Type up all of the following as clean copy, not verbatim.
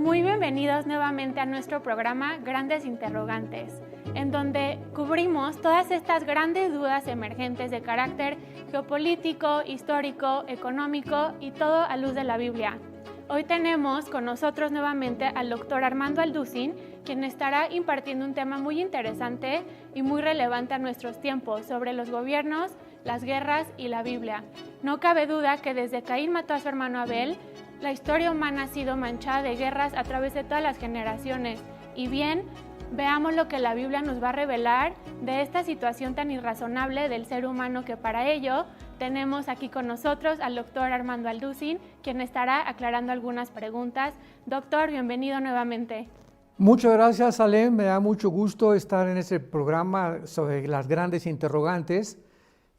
Muy bienvenidos nuevamente a nuestro programa Grandes Interrogantes, en donde cubrimos todas estas grandes dudas emergentes de carácter geopolítico, histórico, económico y todo a luz de la Biblia. Hoy tenemos con nosotros nuevamente al doctor Armando Alducin, quien estará impartiendo un tema muy interesante y muy relevante a nuestros tiempos sobre los gobiernos, las guerras y la Biblia. No cabe duda que desde Caín mató a su hermano Abel, la historia humana ha sido manchada de guerras a través de todas las generaciones. Y bien, veamos lo que la Biblia nos va a revelar de esta situación tan irrazonable del ser humano, que para ello tenemos aquí con nosotros al doctor Armando Alducin, quien estará aclarando algunas preguntas. Doctor, bienvenido nuevamente. Muchas gracias, Salem. Me da mucho gusto estar en este programa sobre las grandes interrogantes.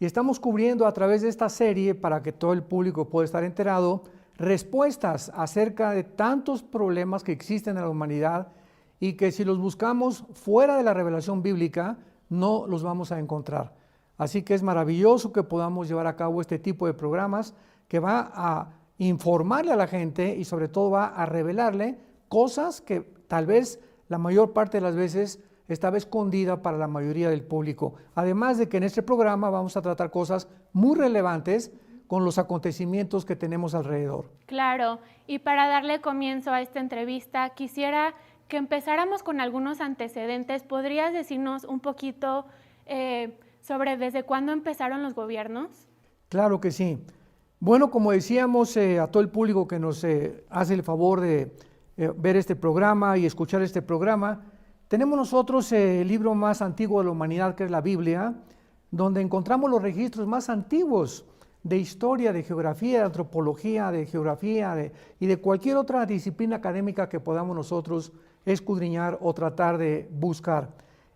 Y estamos cubriendo a través de esta serie, para que todo el público pueda estar enterado, respuestas acerca de tantos problemas que existen en la humanidad y que si los buscamos fuera de la revelación bíblica no los vamos a encontrar. Así que es maravilloso que podamos llevar a cabo este tipo de programas que va a informarle a la gente y sobre todo va a revelarle cosas que tal vez la mayor parte de las veces estaba escondida para la mayoría del público. Además de que en este programa vamos a tratar cosas muy relevantes con los acontecimientos que tenemos alrededor. Claro, y para darle comienzo a esta entrevista, quisiera que empezáramos con algunos antecedentes. ¿Podrías decirnos un poquito sobre desde cuándo empezaron los gobiernos? Claro que sí. Bueno, como decíamos a todo el público que nos hace el favor de ver este programa y escuchar este programa, tenemos nosotros el libro más antiguo de la humanidad, que es la Biblia, donde encontramos los registros más antiguos de historia, de geografía, de antropología, de geografía y de cualquier otra disciplina académica que podamos nosotros escudriñar o tratar de buscar.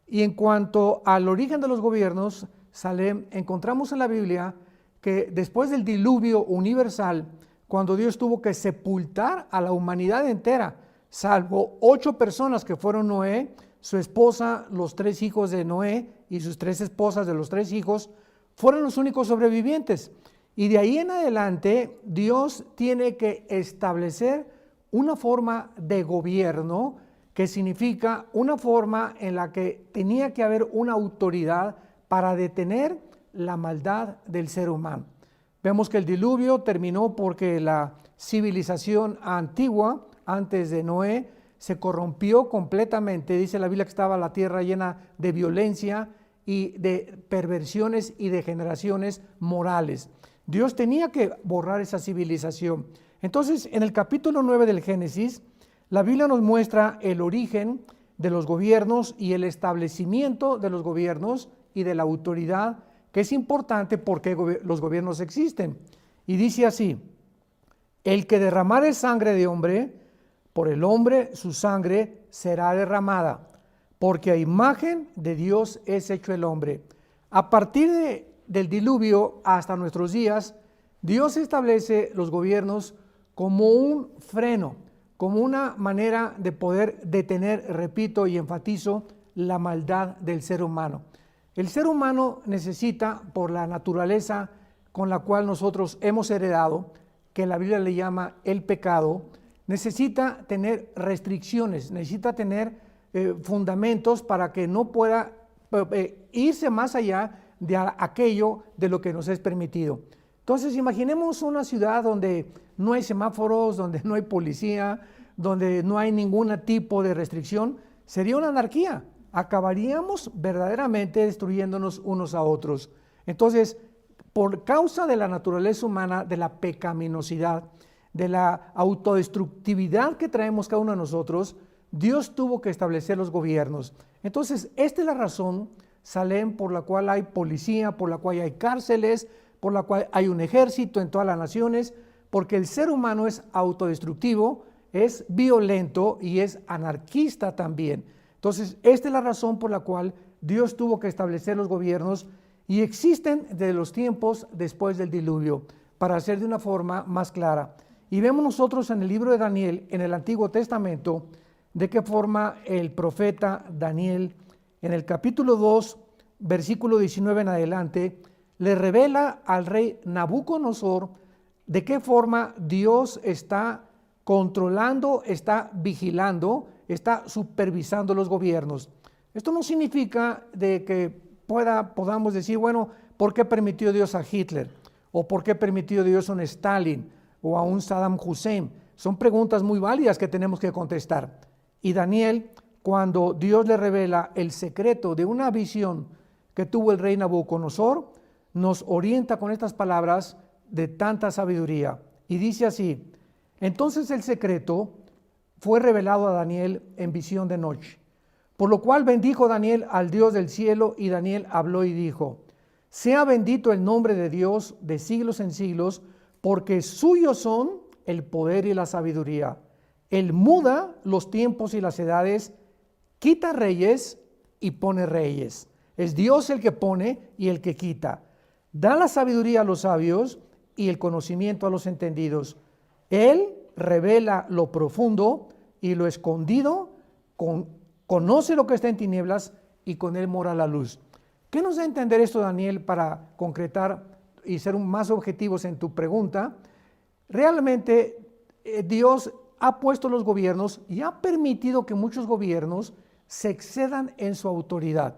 Y en cuanto al origen de los gobiernos, Salem, encontramos en la Biblia que después del diluvio universal, cuando Dios tuvo que sepultar a la humanidad entera, salvo 8 personas que fueron Noé, su esposa, los 3 hijos de Noé y sus 3 esposas de los 3 hijos, fueron los únicos sobrevivientes. Y de ahí en adelante, Dios tiene que establecer una forma de gobierno, que significa una forma en la que tenía que haber una autoridad para detener la maldad del ser humano. Vemos que el diluvio terminó porque la civilización antigua, antes de Noé, se corrompió completamente. Dice la Biblia que estaba la tierra llena de violencia y de perversiones y degeneraciones morales. Dios tenía que borrar esa civilización. Entonces, en el capítulo 9 del Génesis, la Biblia nos muestra el origen de los gobiernos y el establecimiento de los gobiernos y de la autoridad, que es importante porque los gobiernos existen. Y dice así: el que derramare sangre de hombre, por el hombre su sangre será derramada, porque a imagen de Dios es hecho el hombre. A partir del diluvio hasta nuestros días, Dios establece los gobiernos como un freno, como una manera de poder detener, repito y enfatizo, la maldad del ser humano. El ser humano necesita, por la naturaleza con la cual nosotros hemos heredado, que la Biblia le llama el pecado, necesita tener restricciones, necesita tener fundamentos para que no pueda irse más allá de aquello de lo que nos es permitido. Entonces, imaginemos una ciudad donde no hay semáforos, donde no hay policía, donde no hay ningún tipo de restricción. Sería una anarquía. Acabaríamos verdaderamente destruyéndonos unos a otros. Entonces, por causa de la naturaleza humana, de la pecaminosidad, de la autodestructividad que traemos cada uno de nosotros, Dios tuvo que establecer los gobiernos. Entonces, esta es la razón, Salem, por la cual hay policía, por la cual hay cárceles, por la cual hay un ejército en todas las naciones, porque el ser humano es autodestructivo, es violento y es anarquista también. Entonces, esta es la razón por la cual Dios tuvo que establecer los gobiernos y existen desde los tiempos después del diluvio, para hacer de una forma más clara. Y vemos nosotros en el libro de Daniel, en el Antiguo Testamento, de qué forma el profeta Daniel, en el capítulo 2, versículo 19 en adelante, le revela al rey Nabucodonosor de qué forma Dios está controlando, está vigilando, está supervisando los gobiernos. Esto no significa de que podamos decir, bueno, ¿por qué permitió Dios a Hitler? ¿O por qué permitió Dios a un Stalin o a un Saddam Hussein? Son preguntas muy válidas que tenemos que contestar. Y Daniel, cuando Dios le revela el secreto de una visión que tuvo el rey Nabucodonosor, nos orienta con estas palabras de tanta sabiduría. Y dice así: entonces el secreto fue revelado a Daniel en visión de noche, por lo cual bendijo Daniel al Dios del cielo, y Daniel habló y dijo: sea bendito el nombre de Dios de siglos en siglos, porque suyos son el poder y la sabiduría. Él muda los tiempos y las edades, quita reyes y pone reyes. Es Dios el que pone y el que quita. Da la sabiduría a los sabios y el conocimiento a los entendidos. Él revela lo profundo y lo escondido, conoce lo que está en tinieblas y con él mora la luz. ¿Qué nos da a entender esto, Daniel, para concretar y ser más objetivos en tu pregunta? Realmente Dios ha puesto los gobiernos y ha permitido que muchos gobiernos se excedan en su autoridad.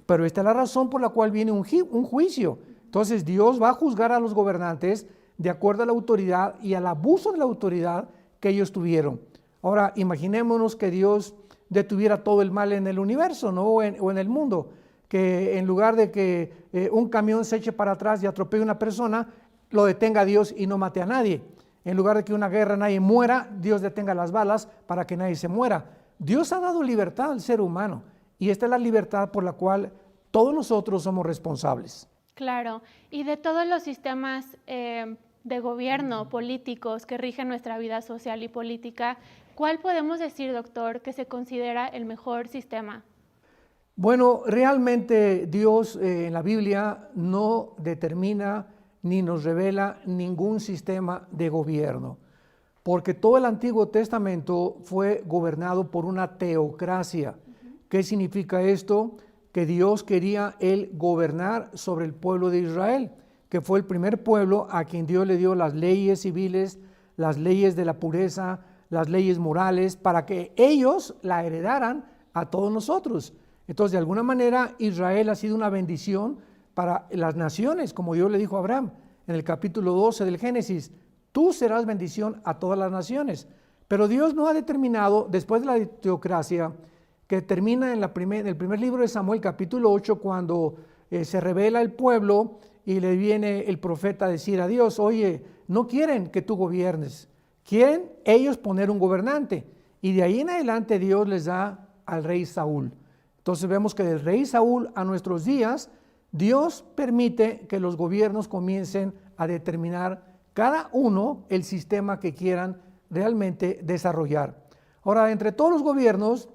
Pero esta es la razón por la cual viene un juicio. Entonces Dios va a juzgar a los gobernantes de acuerdo a la autoridad y al abuso de la autoridad que ellos tuvieron. Ahora, imaginémonos que Dios detuviera todo el mal en el universo, ¿no? o en el mundo, que en lugar de que un camión se eche para atrás y atropelle a una persona, lo detenga Dios y no mate a nadie. En lugar de que una guerra nadie muera, Dios detenga las balas para que nadie se muera. Dios ha dado libertad al ser humano, y esta es la libertad por la cual todos nosotros somos responsables. Claro, y de todos los sistemas de gobierno políticos que rigen nuestra vida social y política, ¿cuál podemos decir, doctor, que se considera el mejor sistema? Bueno, realmente Dios en la Biblia no determina ni nos revela ningún sistema de gobierno, porque todo el Antiguo Testamento fue gobernado por una teocracia. ¿Qué significa esto? Que Dios quería Él gobernar sobre el pueblo de Israel, que fue el primer pueblo a quien Dios le dio las leyes civiles, las leyes de la pureza, las leyes morales, para que ellos la heredaran a todos nosotros. Entonces, de alguna manera, Israel ha sido una bendición para las naciones, como Dios le dijo a Abraham en el capítulo 12 del Génesis: tú serás bendición a todas las naciones. Pero Dios no ha determinado, después de la teocracia, que termina en el primer libro de Samuel, capítulo 8, cuando se revela el pueblo y le viene el profeta a decir a Dios: oye, no quieren que tú gobiernes, quieren ellos poner un gobernante. Y de ahí en adelante Dios les da al rey Saúl. Entonces vemos que del rey Saúl a nuestros días, Dios permite que los gobiernos comiencen a determinar cada uno el sistema que quieran realmente desarrollar. Ahora, entre todos los gobiernos,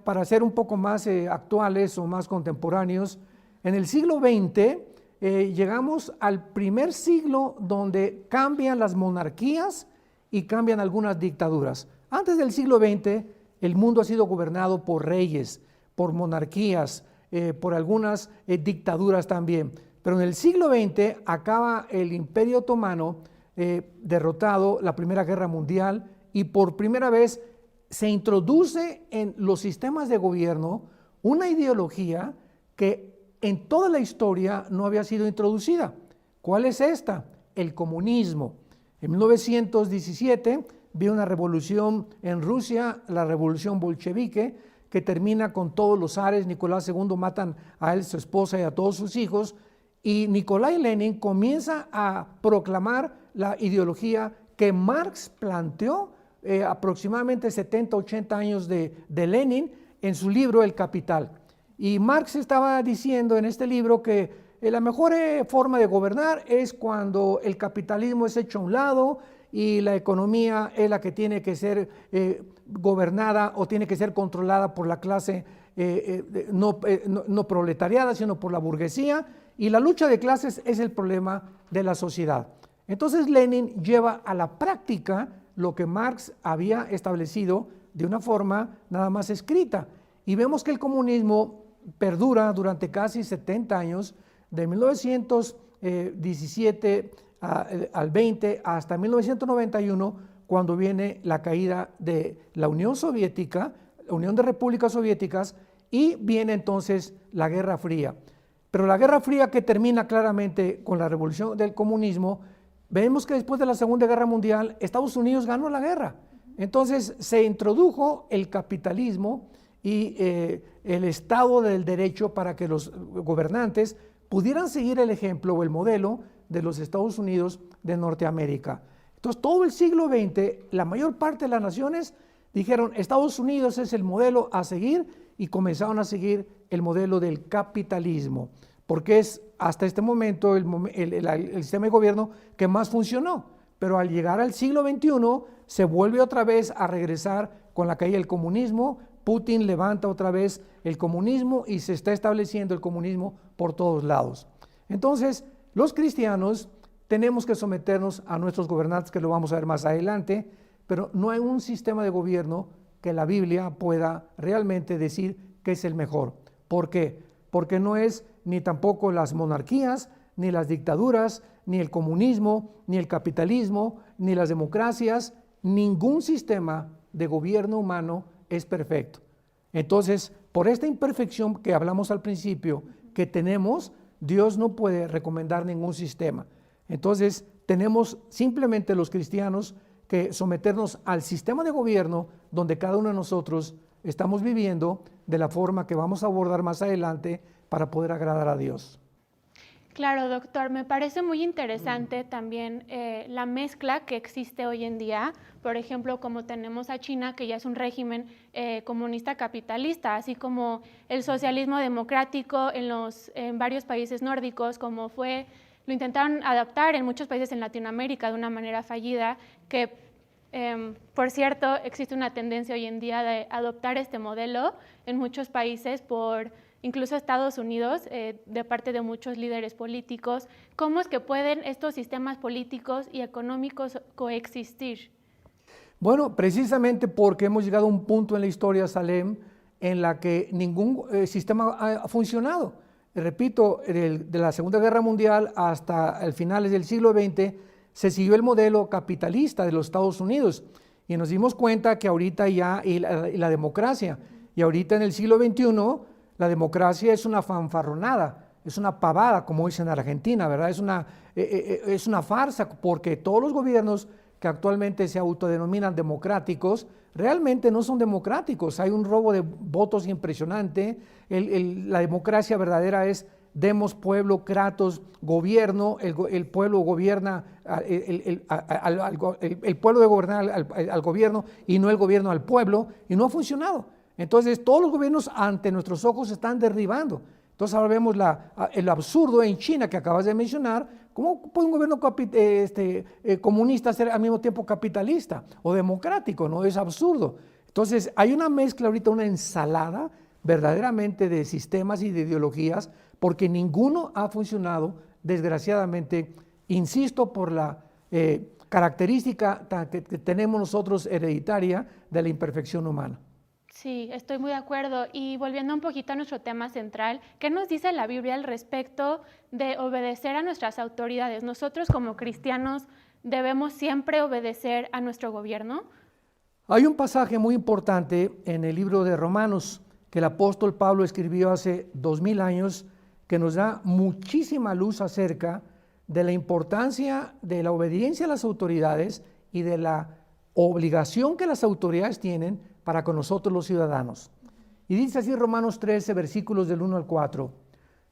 para ser un poco más actuales o más contemporáneos, en el siglo XX llegamos al primer siglo donde cambian las monarquías y cambian algunas dictaduras. Antes del siglo XX, el mundo ha sido gobernado por reyes, por monarquías, por algunas dictaduras también. Pero en el siglo XX acaba el Imperio Otomano derrotado, la Primera Guerra Mundial, y por primera vez se introduce en los sistemas de gobierno una ideología que en toda la historia no había sido introducida. ¿Cuál es esta? El comunismo. En 1917 viene una revolución en Rusia, la revolución bolchevique, que termina con todos los zares. Nicolás II matan a él, su esposa y a todos sus hijos, y Nikolai Lenin comienza a proclamar la ideología que Marx planteó aproximadamente 70, 80 años de Lenin en su libro El Capital. Y Marx estaba diciendo en este libro que la mejor forma de gobernar es cuando el capitalismo es hecho a un lado y la economía es la que tiene que ser gobernada o tiene que ser controlada por la clase no proletariada, sino por la burguesía, y la lucha de clases es el problema de la sociedad. Entonces Lenin lleva a la práctica lo que Marx había establecido de una forma nada más escrita, y vemos que el comunismo perdura durante casi 70 años, de 1917 al 20 hasta 1991, cuando viene la caída de la Unión Soviética, la Unión de Repúblicas Soviéticas, y viene entonces la Guerra Fría. Pero la Guerra Fría, que termina claramente con la revolución del comunismo, vemos que después de la Segunda Guerra Mundial, Estados Unidos ganó la guerra. Entonces se introdujo el capitalismo y el Estado del Derecho para que los gobernantes pudieran seguir el ejemplo o el modelo de los Estados Unidos de Norteamérica. Entonces todo el siglo XX, la mayor parte de las naciones dijeron Estados Unidos es el modelo a seguir y comenzaron a seguir el modelo del capitalismo, porque es hasta este momento el sistema de gobierno que más funcionó. Pero al llegar al siglo XXI se vuelve otra vez a regresar con la caída del comunismo. Putin levanta otra vez el comunismo y se está estableciendo el comunismo por todos lados. Entonces, los cristianos tenemos que someternos a nuestros gobernantes, que lo vamos a ver más adelante, pero no hay un sistema de gobierno que la Biblia pueda realmente decir que es el mejor. ¿Por qué? Porque no es ni tampoco las monarquías, ni las dictaduras, ni el comunismo, ni el capitalismo, ni las democracias. Ningún sistema de gobierno humano es perfecto. Entonces, por esta imperfección que hablamos al principio que tenemos, Dios no puede recomendar ningún sistema. Entonces, tenemos simplemente los cristianos que someternos al sistema de gobierno donde cada uno de nosotros estamos viviendo de la forma que vamos a abordar más adelante para poder agradar a Dios. Claro, doctor, me parece muy interesante también la mezcla que existe hoy en día. Por ejemplo, como tenemos a China, que ya es un régimen comunista capitalista, así como el socialismo democrático en varios países nórdicos, lo intentaron adaptar en muchos países en Latinoamérica de una manera fallida, que por cierto existe una tendencia hoy en día de adoptar este modelo en muchos países incluso Estados Unidos, de parte de muchos líderes políticos. ¿Cómo es que pueden estos sistemas políticos y económicos coexistir? Bueno, precisamente porque hemos llegado a un punto en la historia, Salem, en la que ningún sistema ha funcionado. Repito, de la Segunda Guerra Mundial hasta el finales del siglo XX, se siguió el modelo capitalista de los Estados Unidos y nos dimos cuenta que ahorita y la democracia, y ahorita en el siglo XXI, la democracia es una fanfarronada, es una pavada, como dicen en Argentina, ¿verdad? Es una farsa, porque todos los gobiernos que actualmente se autodenominan democráticos, realmente no son democráticos. Hay un robo de votos impresionante. La democracia verdadera es demos, pueblo, kratos, gobierno. El pueblo gobierna, el pueblo debe gobernar al gobierno y no el gobierno al pueblo, y no ha funcionado. Entonces todos los gobiernos ante nuestros ojos se están derribando. Entonces ahora vemos el absurdo en China que acabas de mencionar. ¿Cómo puede un gobierno comunista ser al mismo tiempo capitalista o democrático? No, es absurdo. Entonces hay una mezcla ahorita, una ensalada verdaderamente de sistemas y de ideologías, porque ninguno ha funcionado, desgraciadamente, insisto, por la característica que tenemos nosotros hereditaria de la imperfección humana. Sí, estoy muy de acuerdo. Y volviendo un poquito a nuestro tema central, ¿qué nos dice la Biblia al respecto de obedecer a nuestras autoridades? ¿Nosotros como cristianos debemos siempre obedecer a nuestro gobierno? Hay un pasaje muy importante en el libro de Romanos que el apóstol Pablo escribió hace 2000 años, que nos da muchísima luz acerca de la importancia de la obediencia a las autoridades y de la obligación que las autoridades tienen para con nosotros los ciudadanos. Y dice así Romanos 13, versículos del 1 al 4: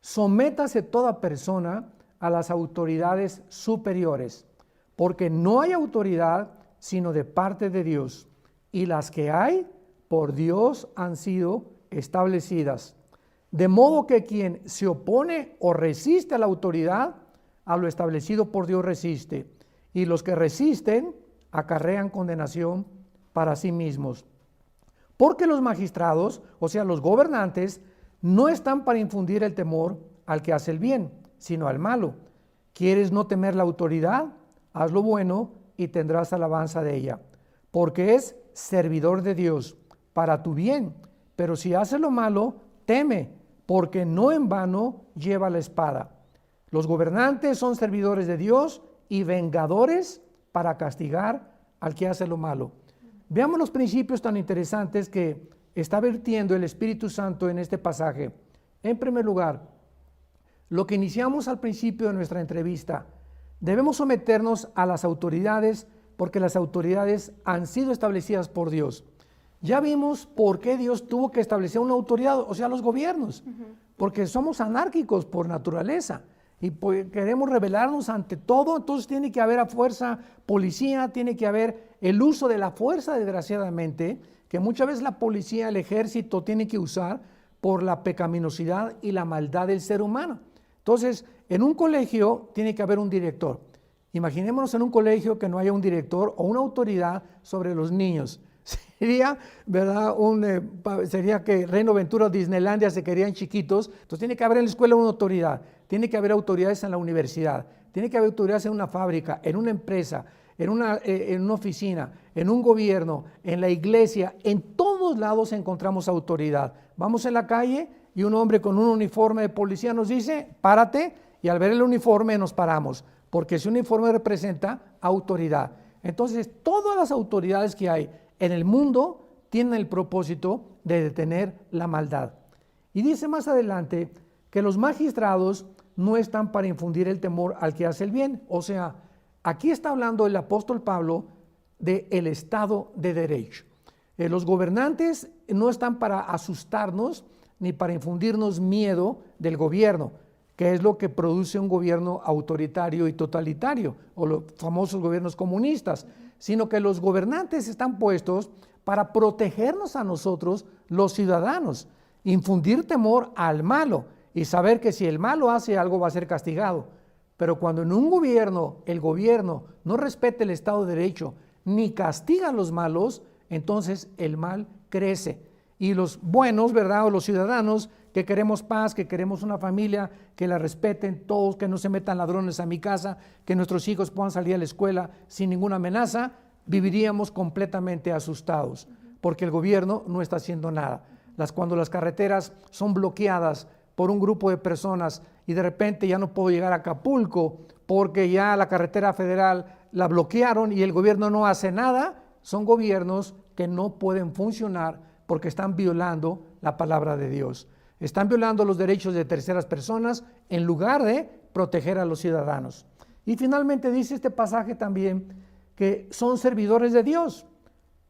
sométase toda persona a las autoridades superiores, porque no hay autoridad sino de parte de Dios, y las que hay por Dios han sido establecidas. De modo que quien se opone o resiste a la autoridad, a lo establecido por Dios resiste, y los que resisten acarrean condenación para sí mismos. Porque los magistrados, o sea, los gobernantes, no están para infundir el temor al que hace el bien, sino al malo. ¿Quieres no temer la autoridad? Haz lo bueno y tendrás alabanza de ella, porque es servidor de Dios para tu bien. Pero si haces lo malo, teme, porque no en vano lleva la espada. Los gobernantes son servidores de Dios y vengadores para castigar al que hace lo malo. Veamos los principios tan interesantes que está vertiendo el Espíritu Santo en este pasaje. En primer lugar, lo que iniciamos al principio de nuestra entrevista, debemos someternos a las autoridades porque las autoridades han sido establecidas por Dios. Ya vimos por qué Dios tuvo que establecer una autoridad, o sea, los gobiernos, porque somos anárquicos por naturaleza y queremos rebelarnos ante todo, entonces tiene que haber a fuerza policía, tiene que haber el uso de la fuerza, desgraciadamente, que muchas veces la policía, el ejército tiene que usar por la pecaminosidad y la maldad del ser humano. Entonces, en un colegio tiene que haber un director. Imaginémonos en un colegio que no haya un director o una autoridad sobre los niños. Sería, ¿verdad? Sería que Reino Aventura o Disneylandia se querían chiquitos. Entonces tiene que haber en la escuela una autoridad, tiene que haber autoridades en la universidad, tiene que haber autoridades en una fábrica, en una empresa, en una oficina, en un gobierno, en la iglesia. En todos lados encontramos autoridad. Vamos en la calle y un hombre con un uniforme de policía nos dice, párate, y al ver el uniforme nos paramos, porque ese uniforme representa autoridad. Entonces, todas las autoridades que hay en el mundo tienen el propósito de detener la maldad. Y dice más adelante que los magistrados no están para infundir el temor al que hace el bien. O sea, aquí está hablando el apóstol Pablo del Estado de Derecho. Los gobernantes no están para asustarnos ni para infundirnos miedo del gobierno, que es lo que produce un gobierno autoritario y totalitario, o los famosos gobiernos comunistas, sino que los gobernantes están puestos para protegernos a nosotros, los ciudadanos, infundir temor al malo y saber que si el malo hace algo va a ser castigado. Pero cuando en un gobierno, el gobierno no respeta el Estado de Derecho ni castiga a los malos, entonces el mal crece. Y los buenos, ¿verdad? O los ciudadanos que queremos paz, que queremos una familia, que la respeten todos, que no se metan ladrones a mi casa, que nuestros hijos puedan salir a la escuela sin ninguna amenaza, viviríamos completamente asustados, porque el gobierno no está haciendo nada. Cuando las carreteras son bloqueadas por un grupo de personas y de repente ya no puedo llegar a Acapulco porque ya la carretera federal la bloquearon y el gobierno no hace nada, son gobiernos que no pueden funcionar porque están violando la palabra de Dios. Están violando los derechos de terceras personas en lugar de proteger a los ciudadanos. Y finalmente dice este pasaje también que son servidores de Dios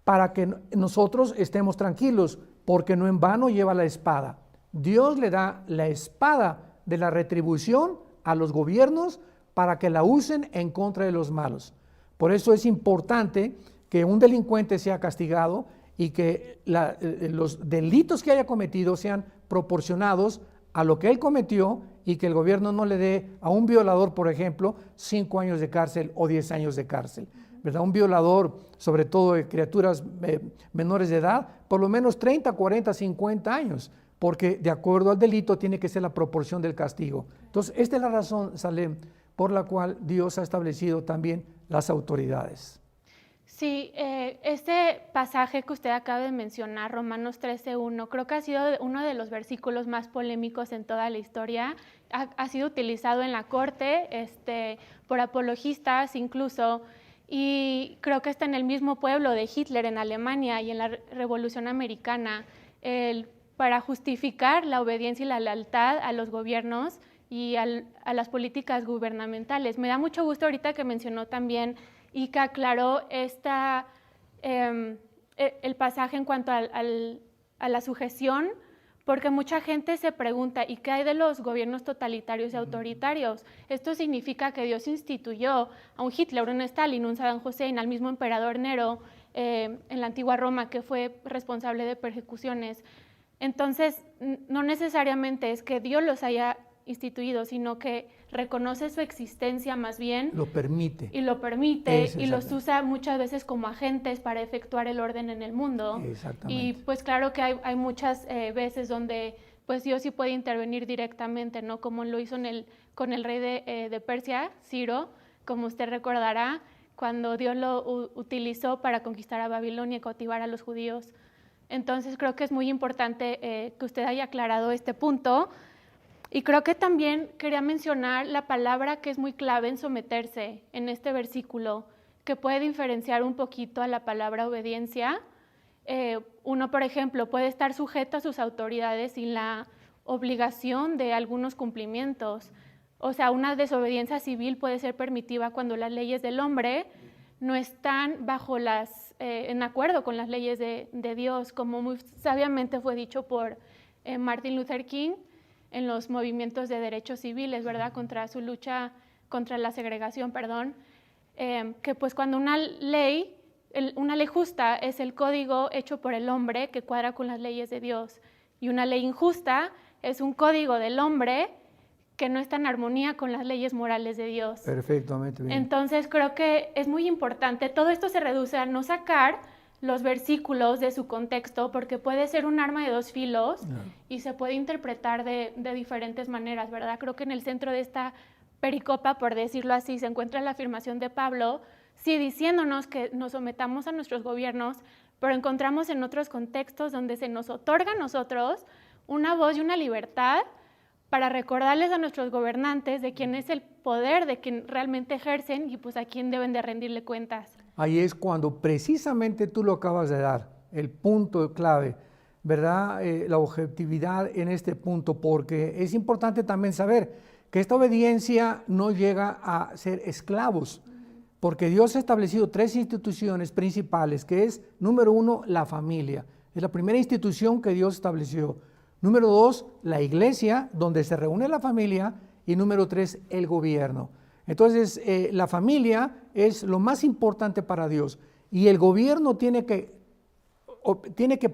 para que nosotros estemos tranquilos, porque no en vano lleva la espada. Dios le da la espada de la retribución a los gobiernos para que la usen en contra de los malos. Por eso es importante que un delincuente sea castigado y que los delitos que haya cometido sean proporcionados a lo que él cometió y que el gobierno no le dé a un violador, por ejemplo, 5 años de cárcel o 10 años de cárcel, ¿verdad? Un violador, sobre todo de criaturas menores de edad, por lo menos 30, 40, 50 años, porque de acuerdo al delito tiene que ser la proporción del castigo. Entonces, esta es la razón, Salem, por la cual Dios ha establecido también las autoridades. Sí, este pasaje que usted acaba de mencionar, Romanos 13:1, creo que ha sido uno de los versículos más polémicos en toda la historia. Ha sido utilizado en la corte por apologistas incluso, y creo que está en el mismo pueblo de Hitler en Alemania y en la Revolución Americana, para justificar la obediencia y la lealtad a los gobiernos y a las políticas gubernamentales. Me da mucho gusto ahorita que mencionó también y que aclaró el pasaje en cuanto a la sujeción, porque mucha gente se pregunta, ¿y qué hay de los gobiernos totalitarios y autoritarios? Esto significa que Dios instituyó a un Hitler, un Stalin, un Saddam Hussein, al mismo emperador Nero en la antigua Roma, que fue responsable de persecuciones. Entonces, no necesariamente es que Dios los haya instituido, sino que reconoce su existencia más bien. Lo permite. Y lo permite y los usa muchas veces como agentes para efectuar el orden en el mundo. Exactamente. Y pues claro que hay muchas veces donde pues Dios sí puede intervenir directamente, ¿no? Como lo hizo con el rey de Persia, Ciro, como usted recordará, cuando Dios lo utilizó para conquistar a Babilonia y cautivar a los judíos. Entonces creo que es muy importante que usted haya aclarado este punto. Y creo que también quería mencionar la palabra que es muy clave en someterse en este versículo, que puede diferenciar un poquito a la palabra obediencia. Uno, por ejemplo, puede estar sujeto a sus autoridades sin la obligación de algunos cumplimientos. O sea, una desobediencia civil puede ser permitiva cuando las leyes del hombre no están en acuerdo con las leyes de Dios, como muy sabiamente fue dicho por Martin Luther King en los movimientos de derechos civiles, ¿verdad? Contra su lucha contra la segregación, que pues cuando una ley justa es el código hecho por el hombre que cuadra con las leyes de Dios, y una ley injusta es un código del hombre que no está en armonía con las leyes morales de Dios. Perfectamente bien. Entonces creo que es muy importante, todo esto se reduce a no sacar los versículos de su contexto, porque puede ser un arma de dos filos y se puede interpretar de diferentes maneras, ¿verdad? Creo que en el centro de esta pericopa, por decirlo así, se encuentra la afirmación de Pablo, sí, diciéndonos que nos sometamos a nuestros gobiernos, pero encontramos en otros contextos donde se nos otorga a nosotros una voz y una libertad para recordarles a nuestros gobernantes de quién es el poder, de quién realmente ejercen y pues a quién deben de rendirle cuentas. Ahí es cuando precisamente tú lo acabas de dar, el punto clave, ¿verdad? La objetividad en este punto, porque es importante también saber que esta obediencia no llega a ser esclavos, porque Dios ha establecido 3 instituciones principales, que es, número 1, la familia. Es la primera institución que Dios estableció. Número 2, la iglesia, donde se reúne la familia. Y número 3, el gobierno. Entonces, la familia es lo más importante para Dios. Y el gobierno tiene que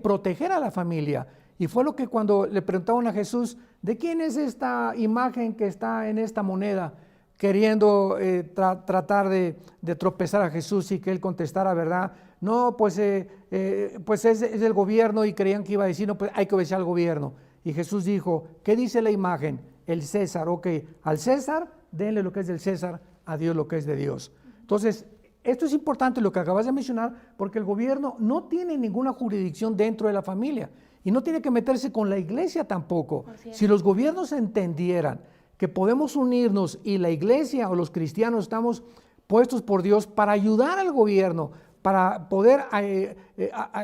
proteger a la familia. Y fue lo que cuando le preguntaban a Jesús, ¿de quién es esta imagen que está en esta moneda? Queriendo tratar de tropezar a Jesús y que él contestara, ¿verdad? No, pues es del gobierno, y creían que iba a decir, no, pues hay que obedecer al gobierno. Y Jesús dijo, ¿qué dice la imagen? El César, ok, al César denle lo que es del César, a Dios lo que es de Dios. Entonces, esto es importante lo que acabas de mencionar, porque el gobierno no tiene ninguna jurisdicción dentro de la familia y no tiene que meterse con la iglesia tampoco. Si los gobiernos entendieran que podemos unirnos y la iglesia o los cristianos estamos puestos por Dios para ayudar al gobierno, para poder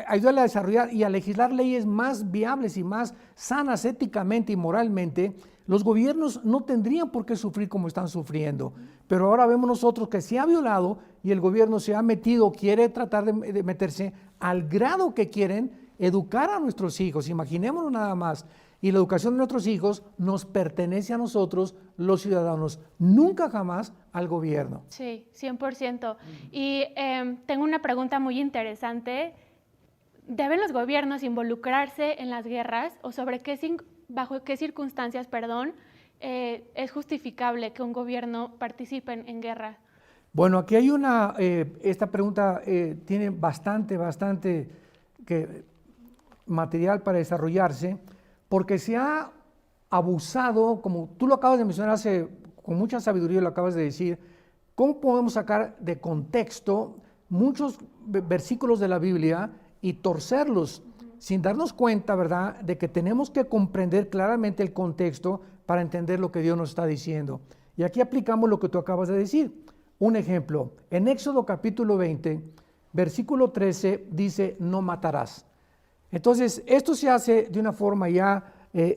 ayudarle a desarrollar y a legislar leyes más viables y más sanas éticamente y moralmente, los gobiernos no tendrían por qué sufrir como están sufriendo. Pero ahora vemos nosotros que se ha violado y el gobierno se ha metido, quiere tratar de meterse al grado que quieren educar a nuestros hijos. Imaginémonos nada más. Y la educación de nuestros hijos nos pertenece a nosotros, los ciudadanos, nunca jamás al gobierno. Sí, 100%. Y tengo una pregunta muy interesante. ¿Deben los gobiernos involucrarse en las guerras o bajo qué circunstancias, es justificable que un gobierno participe en guerra? Bueno, aquí hay esta pregunta tiene bastante material para desarrollarse, porque se ha abusado, como tú lo acabas de mencionar con mucha sabiduría lo acabas de decir, ¿cómo podemos sacar de contexto muchos versículos de la Biblia y torcerlos sin darnos cuenta, ¿verdad?, de que tenemos que comprender claramente el contexto para entender lo que Dios nos está diciendo? Y aquí aplicamos lo que tú acabas de decir. Un ejemplo, en Éxodo capítulo 20, versículo 13, dice, no matarás. Entonces, esto se hace de una forma ya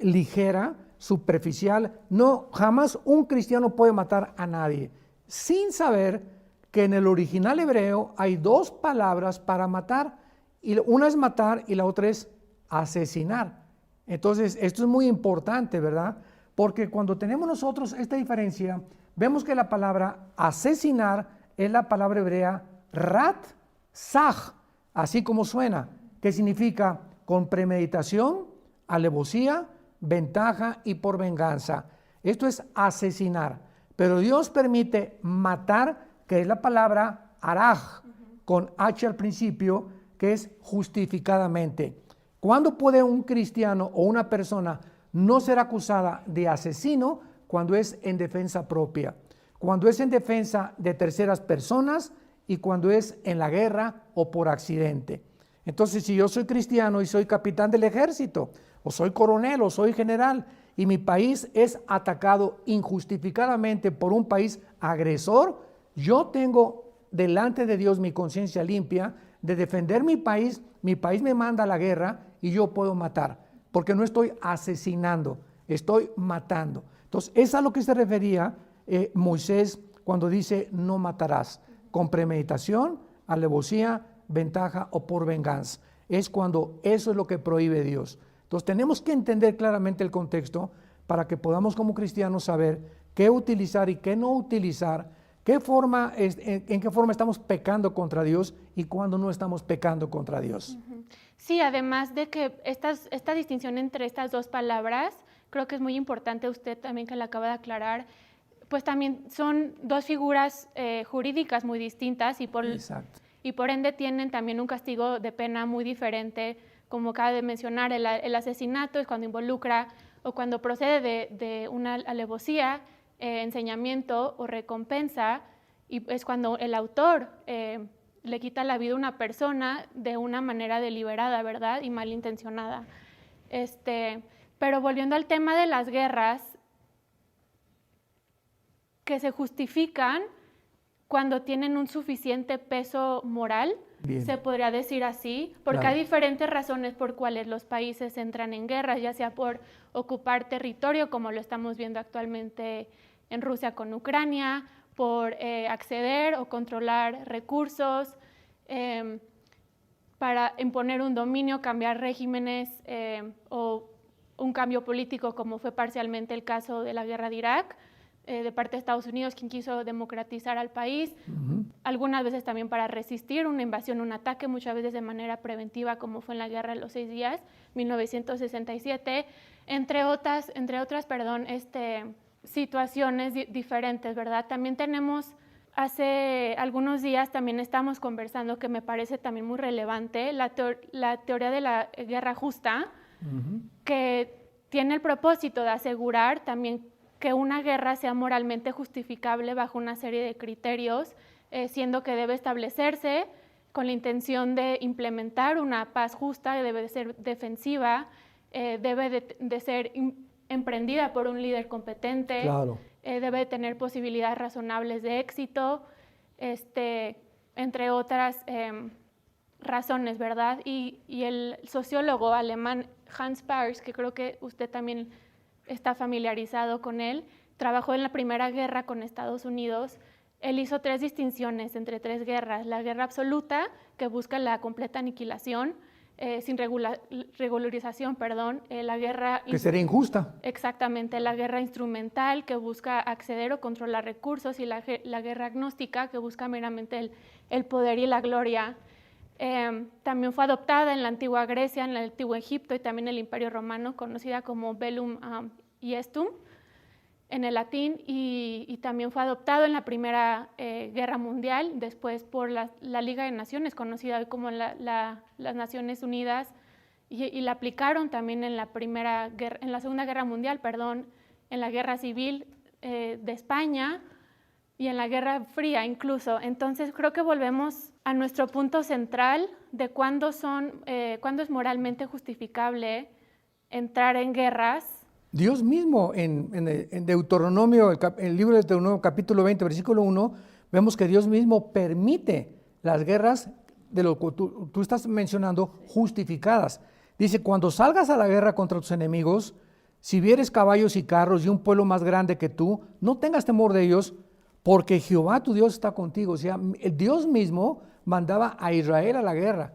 ligera, superficial. No, jamás un cristiano puede matar a nadie, sin saber que en el original hebreo hay 2 palabras para matar, y una es matar y la otra es asesinar. Entonces, esto es muy importante, ¿verdad? Porque cuando tenemos nosotros esta diferencia, vemos que la palabra asesinar es la palabra hebrea rat saj, así como suena, que significa con premeditación, alevosía, ventaja y por venganza. Esto es asesinar. Pero Dios permite matar, que es la palabra araj, con H al principio, que es justificadamente. ¿Cuándo puede un cristiano o una persona no ser acusada de asesino? Cuando es en defensa propia, cuando es en defensa de terceras personas y cuando es en la guerra o por accidente. Entonces, si yo soy cristiano y soy capitán del ejército, o soy coronel, o soy general, y mi país es atacado injustificadamente por un país agresor, yo tengo delante de Dios mi conciencia limpia, de defender mi país me manda a la guerra y yo puedo matar, porque no estoy asesinando, estoy matando. Entonces, es a lo que se refería Moisés cuando dice no matarás, con premeditación, alevosía, ventaja o por venganza. Es cuando eso es lo que prohíbe Dios. Entonces tenemos que entender claramente el contexto para que podamos como cristianos saber qué utilizar y qué no utilizar, en qué forma estamos pecando contra Dios y cuándo no estamos pecando contra Dios. Sí, además de que esta distinción entre estas dos palabras, creo que es muy importante usted también que la acaba de aclarar, pues también son dos figuras jurídicas muy distintas y por ende tienen también un castigo de pena muy diferente. Como acaba de mencionar, el asesinato es cuando involucra o cuando procede de una alevosía, enseñamiento o recompensa, y es cuando el autor le quita la vida a una persona de una manera deliberada, ¿verdad? Y malintencionada. Pero volviendo al tema de las guerras, que se justifican cuando tienen un suficiente peso moral, se podría decir así, porque hay diferentes razones por cuales los países entran en guerras, ya sea por ocupar territorio, como lo estamos viendo actualmente en Rusia con Ucrania, por acceder o controlar recursos, para imponer un dominio, cambiar regímenes o un cambio político, como fue parcialmente el caso de la guerra de Irak, de parte de Estados Unidos, quien quiso democratizar al país, algunas veces también para resistir una invasión, un ataque, muchas veces de manera preventiva, como fue en la Guerra de los 6 días, 1967, entre otras situaciones diferentes, ¿verdad? También tenemos, hace algunos días también estamos conversando, que me parece también muy relevante, la teoría de la guerra justa, que tiene el propósito de asegurar también que una guerra sea moralmente justificable bajo una serie de criterios, siendo que debe establecerse con la intención de implementar una paz justa, debe de ser defensiva, debe de ser emprendida por un líder competente, claro. Debe de tener posibilidades razonables de éxito, entre otras razones, ¿verdad? Y el sociólogo alemán Hans Paers, que creo que usted también está familiarizado con él, trabajó en la Primera Guerra con Estados Unidos. Él hizo 3 distinciones entre 3 guerras: la guerra absoluta, que busca la completa aniquilación, sin regularización, la guerra... Que sería injusta. Exactamente, la guerra instrumental, que busca acceder o controlar recursos, y la guerra agnóstica, que busca meramente el poder y la gloria. También fue adoptada en la antigua Grecia, en el antiguo Egipto y también en el Imperio Romano, conocida como Bellum Iestum en el latín, y también fue adoptado en la Primera Guerra Mundial, después por la Liga de Naciones, conocida hoy como las Naciones Unidas, y la aplicaron también en la Segunda Guerra Mundial, en la Guerra Civil de España y en la Guerra Fría incluso. Entonces creo que volvemos a nuestro punto central de cuándo es moralmente justificable entrar en guerras. Dios mismo en Deuteronomio, el libro de Deuteronomio capítulo 20, versículo 1, vemos que Dios mismo permite las guerras de lo que tú estás mencionando, justificadas. Dice, cuando salgas a la guerra contra tus enemigos, si vieres caballos y carros y un pueblo más grande que tú, no tengas temor de ellos, porque Jehová tu Dios está contigo. O sea, el Dios mismo mandaba a Israel a la guerra.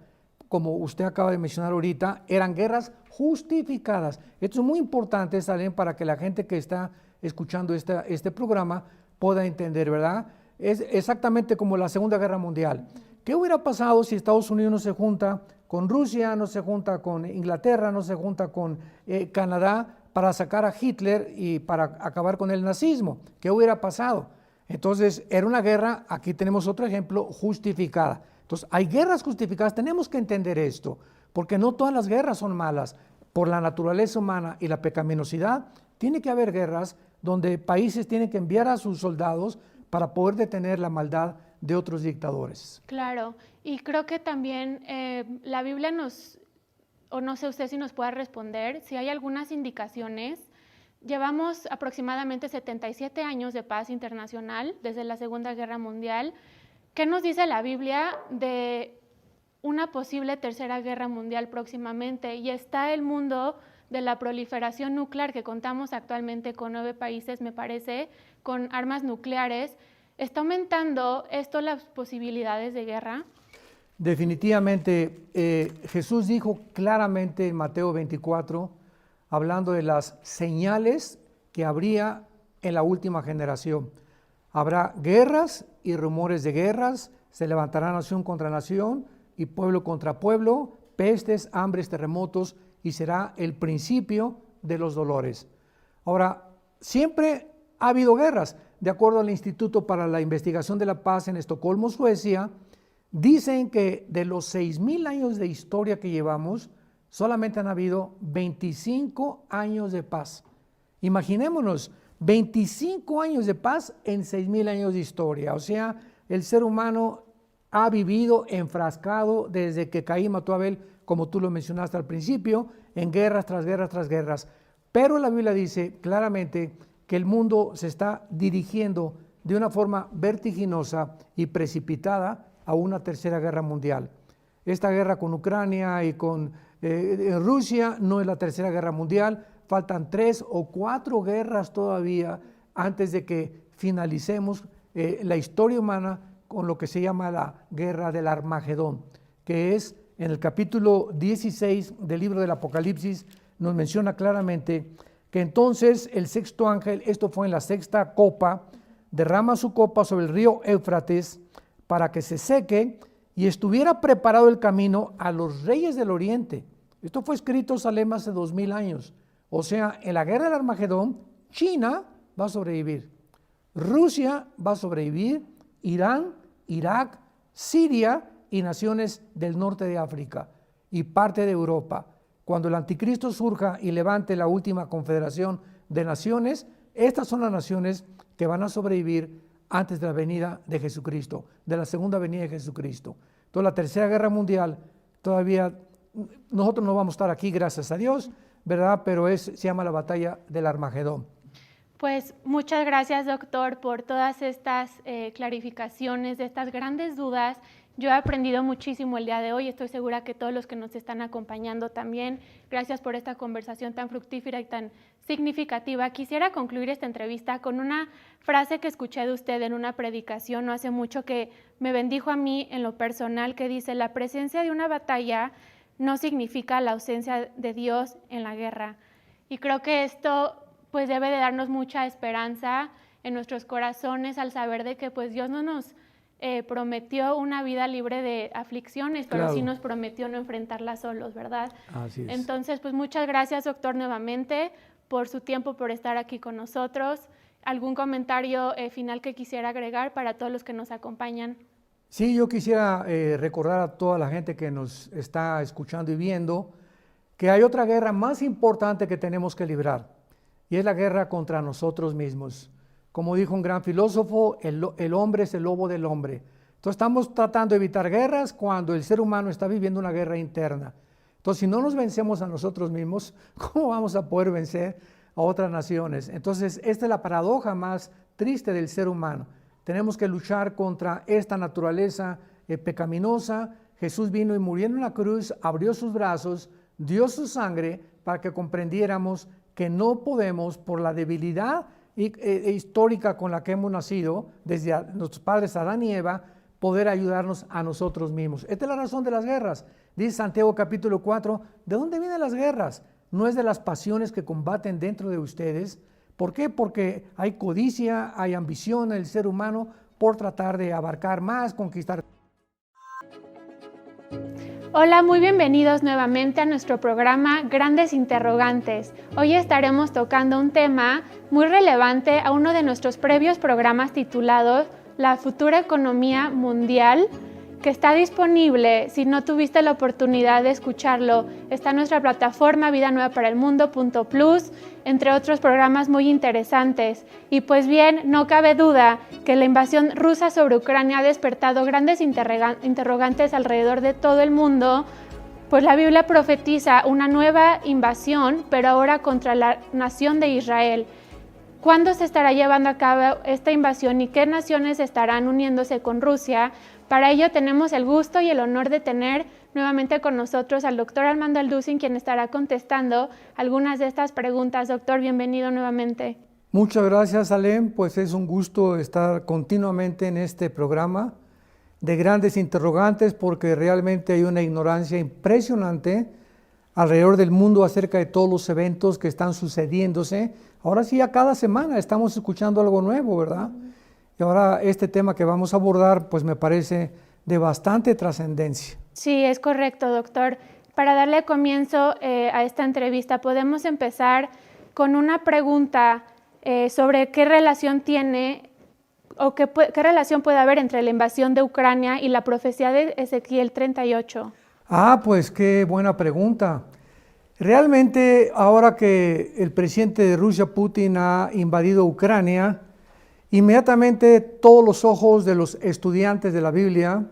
Como usted acaba de mencionar ahorita, eran guerras justificadas. Esto es muy importante también para que la gente que está escuchando este programa pueda entender, ¿verdad? Es exactamente como la Segunda Guerra Mundial. ¿Qué hubiera pasado si Estados Unidos no se junta con Rusia, no se junta con Inglaterra, no se junta con Canadá para sacar a Hitler y para acabar con el nazismo? ¿Qué hubiera pasado? Entonces, era una guerra, aquí tenemos otro ejemplo, justificada. Entonces, hay guerras justificadas, tenemos que entender esto, porque no todas las guerras son malas. Por la naturaleza humana y la pecaminosidad, tiene que haber guerras donde países tienen que enviar a sus soldados para poder detener la maldad de otros dictadores. Claro, y creo que también la Biblia o no sé usted si nos puede responder, si hay algunas indicaciones. Llevamos aproximadamente 77 años de paz internacional desde la Segunda Guerra Mundial. ¿Qué nos dice la Biblia de una posible tercera guerra mundial próximamente? Y está el mundo de la proliferación nuclear, que contamos actualmente con 9 países, me parece, con armas nucleares. ¿Está aumentando esto las posibilidades de guerra? Definitivamente, Jesús dijo claramente en Mateo 24, hablando de las señales que habría en la última generación. Habrá guerras y rumores de guerras, se levantará nación contra nación y pueblo contra pueblo, pestes, hambres, terremotos, y será el principio de los dolores. Ahora, siempre ha habido guerras. De acuerdo al Instituto para la Investigación de la Paz en Estocolmo, Suecia, dicen que de los 6,000 años de historia que llevamos, solamente han habido 25 años de paz. Imaginémonos, 25 años de paz en 6,000 años de historia. O sea, el ser humano ha vivido enfrascado desde que Caín mató a Abel, como tú lo mencionaste al principio, en guerras tras guerras tras guerras. Pero la Biblia dice claramente que el mundo se está dirigiendo de una forma vertiginosa y precipitada a una tercera guerra mundial. Esta guerra con Ucrania y con Rusia no es la tercera guerra mundial, faltan 3 o 4 guerras todavía antes de que finalicemos la historia humana con lo que se llama la guerra del Armagedón, que es en el capítulo 16 del libro del Apocalipsis, nos menciona claramente que entonces el sexto ángel, esto fue en la sexta copa, derrama su copa sobre el río Éufrates para que se seque y estuviera preparado el camino a los reyes del oriente. Esto fue escrito en Salem hace 2000 años. O sea, en la guerra del Armagedón, China va a sobrevivir, Rusia va a sobrevivir, Irán, Irak, Siria y naciones del norte de África y parte de Europa. Cuando el anticristo surja y levante la última confederación de naciones, estas son las naciones que van a sobrevivir antes de la venida de Jesucristo, de la segunda venida de Jesucristo. Entonces la tercera guerra mundial, todavía nosotros no vamos a estar aquí, gracias a Dios, ¿verdad? Pero se llama la batalla del Armagedón. Pues muchas gracias, doctor, por todas estas clarificaciones de estas grandes dudas. Yo he aprendido muchísimo el día de hoy, estoy segura que todos los que nos están acompañando también. Gracias por esta conversación tan fructífera y tan significativa. Quisiera concluir esta entrevista con una frase que escuché de usted en una predicación no hace mucho, que me bendijo a mí en lo personal, que dice: la presencia de una batalla no significa la ausencia de Dios en la guerra. Y creo que esto pues debe de darnos mucha esperanza en nuestros corazones al saber de que pues Dios no nos prometió una vida libre de aflicciones, pero claro, sí nos prometió no enfrentarlas solos, ¿verdad? Así es. Entonces, pues muchas gracias, doctor, nuevamente por su tiempo, por estar aquí con nosotros. ¿Algún comentario final que quisiera agregar para todos los que nos acompañan? Sí, yo quisiera recordar a toda la gente que nos está escuchando y viendo que hay otra guerra más importante que tenemos que librar, y es la guerra contra nosotros mismos. Como dijo un gran filósofo, el hombre es el lobo del hombre. Entonces estamos tratando de evitar guerras cuando el ser humano está viviendo una guerra interna. Entonces, si no nos vencemos a nosotros mismos, ¿cómo vamos a poder vencer a otras naciones? Entonces, esta es la paradoja más triste del ser humano. Tenemos que luchar contra esta naturaleza pecaminosa. Jesús vino y muriendo en la cruz, abrió sus brazos, dio su sangre para que comprendiéramos que no podemos, por la debilidad histórica con la que hemos nacido, desde nuestros padres Adán y Eva, poder ayudarnos a nosotros mismos. Esta es la razón de las guerras. Dice Santiago capítulo 4, ¿de dónde vienen las guerras? No es de las pasiones que combaten dentro de ustedes. ¿Por qué? Porque hay codicia, hay ambición en el ser humano por tratar de abarcar más, conquistar. Hola, muy bienvenidos nuevamente a nuestro programa Grandes Interrogantes. Hoy estaremos tocando un tema muy relevante a uno de nuestros previos programas titulados La futura economía mundial, que está disponible. Si no tuviste la oportunidad de escucharlo, está en nuestra plataforma vidanuevaparaelmundo.plus, entre otros programas muy interesantes. Y pues bien, no cabe duda que la invasión rusa sobre Ucrania ha despertado grandes interrogantes alrededor de todo el mundo, pues la Biblia profetiza una nueva invasión, pero ahora contra la nación de Israel. ¿Cuándo se estará llevando a cabo esta invasión y qué naciones estarán uniéndose con Rusia? Para ello tenemos el gusto y el honor de tener nuevamente con nosotros al doctor Armando Alducin, quien estará contestando algunas de estas preguntas. Doctor, bienvenido nuevamente. Muchas gracias, Alem. Pues es un gusto estar continuamente en este programa de grandes interrogantes, porque realmente hay una ignorancia impresionante alrededor del mundo acerca de todos los eventos que están sucediéndose. Ahora sí, a cada semana estamos escuchando algo nuevo, ¿verdad? Y ahora este tema que vamos a abordar, pues me parece de bastante trascendencia. Sí, es correcto, doctor. Para darle comienzo a esta entrevista, podemos empezar con una pregunta sobre qué relación tiene o qué relación puede haber entre la invasión de Ucrania y la profecía de Ezequiel 38. Pues qué buena pregunta. Realmente, ahora que el presidente de Rusia, Putin, ha invadido Ucrania, inmediatamente todos los ojos de los estudiantes de la Biblia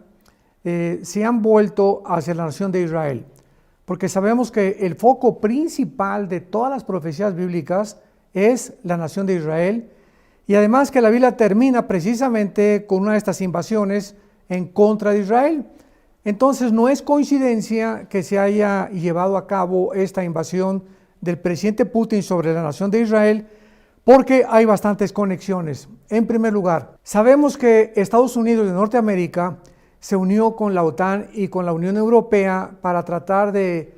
se han vuelto hacia la nación de Israel, porque sabemos que el foco principal de todas las profecías bíblicas es la nación de Israel, y además que la Biblia termina precisamente con una de estas invasiones en contra de Israel. Entonces no es coincidencia que se haya llevado a cabo esta invasión del presidente Putin sobre la nación de Israel, porque hay bastantes conexiones. En primer lugar, sabemos que Estados Unidos de Norteamérica se unió con la OTAN y con la Unión Europea para tratar de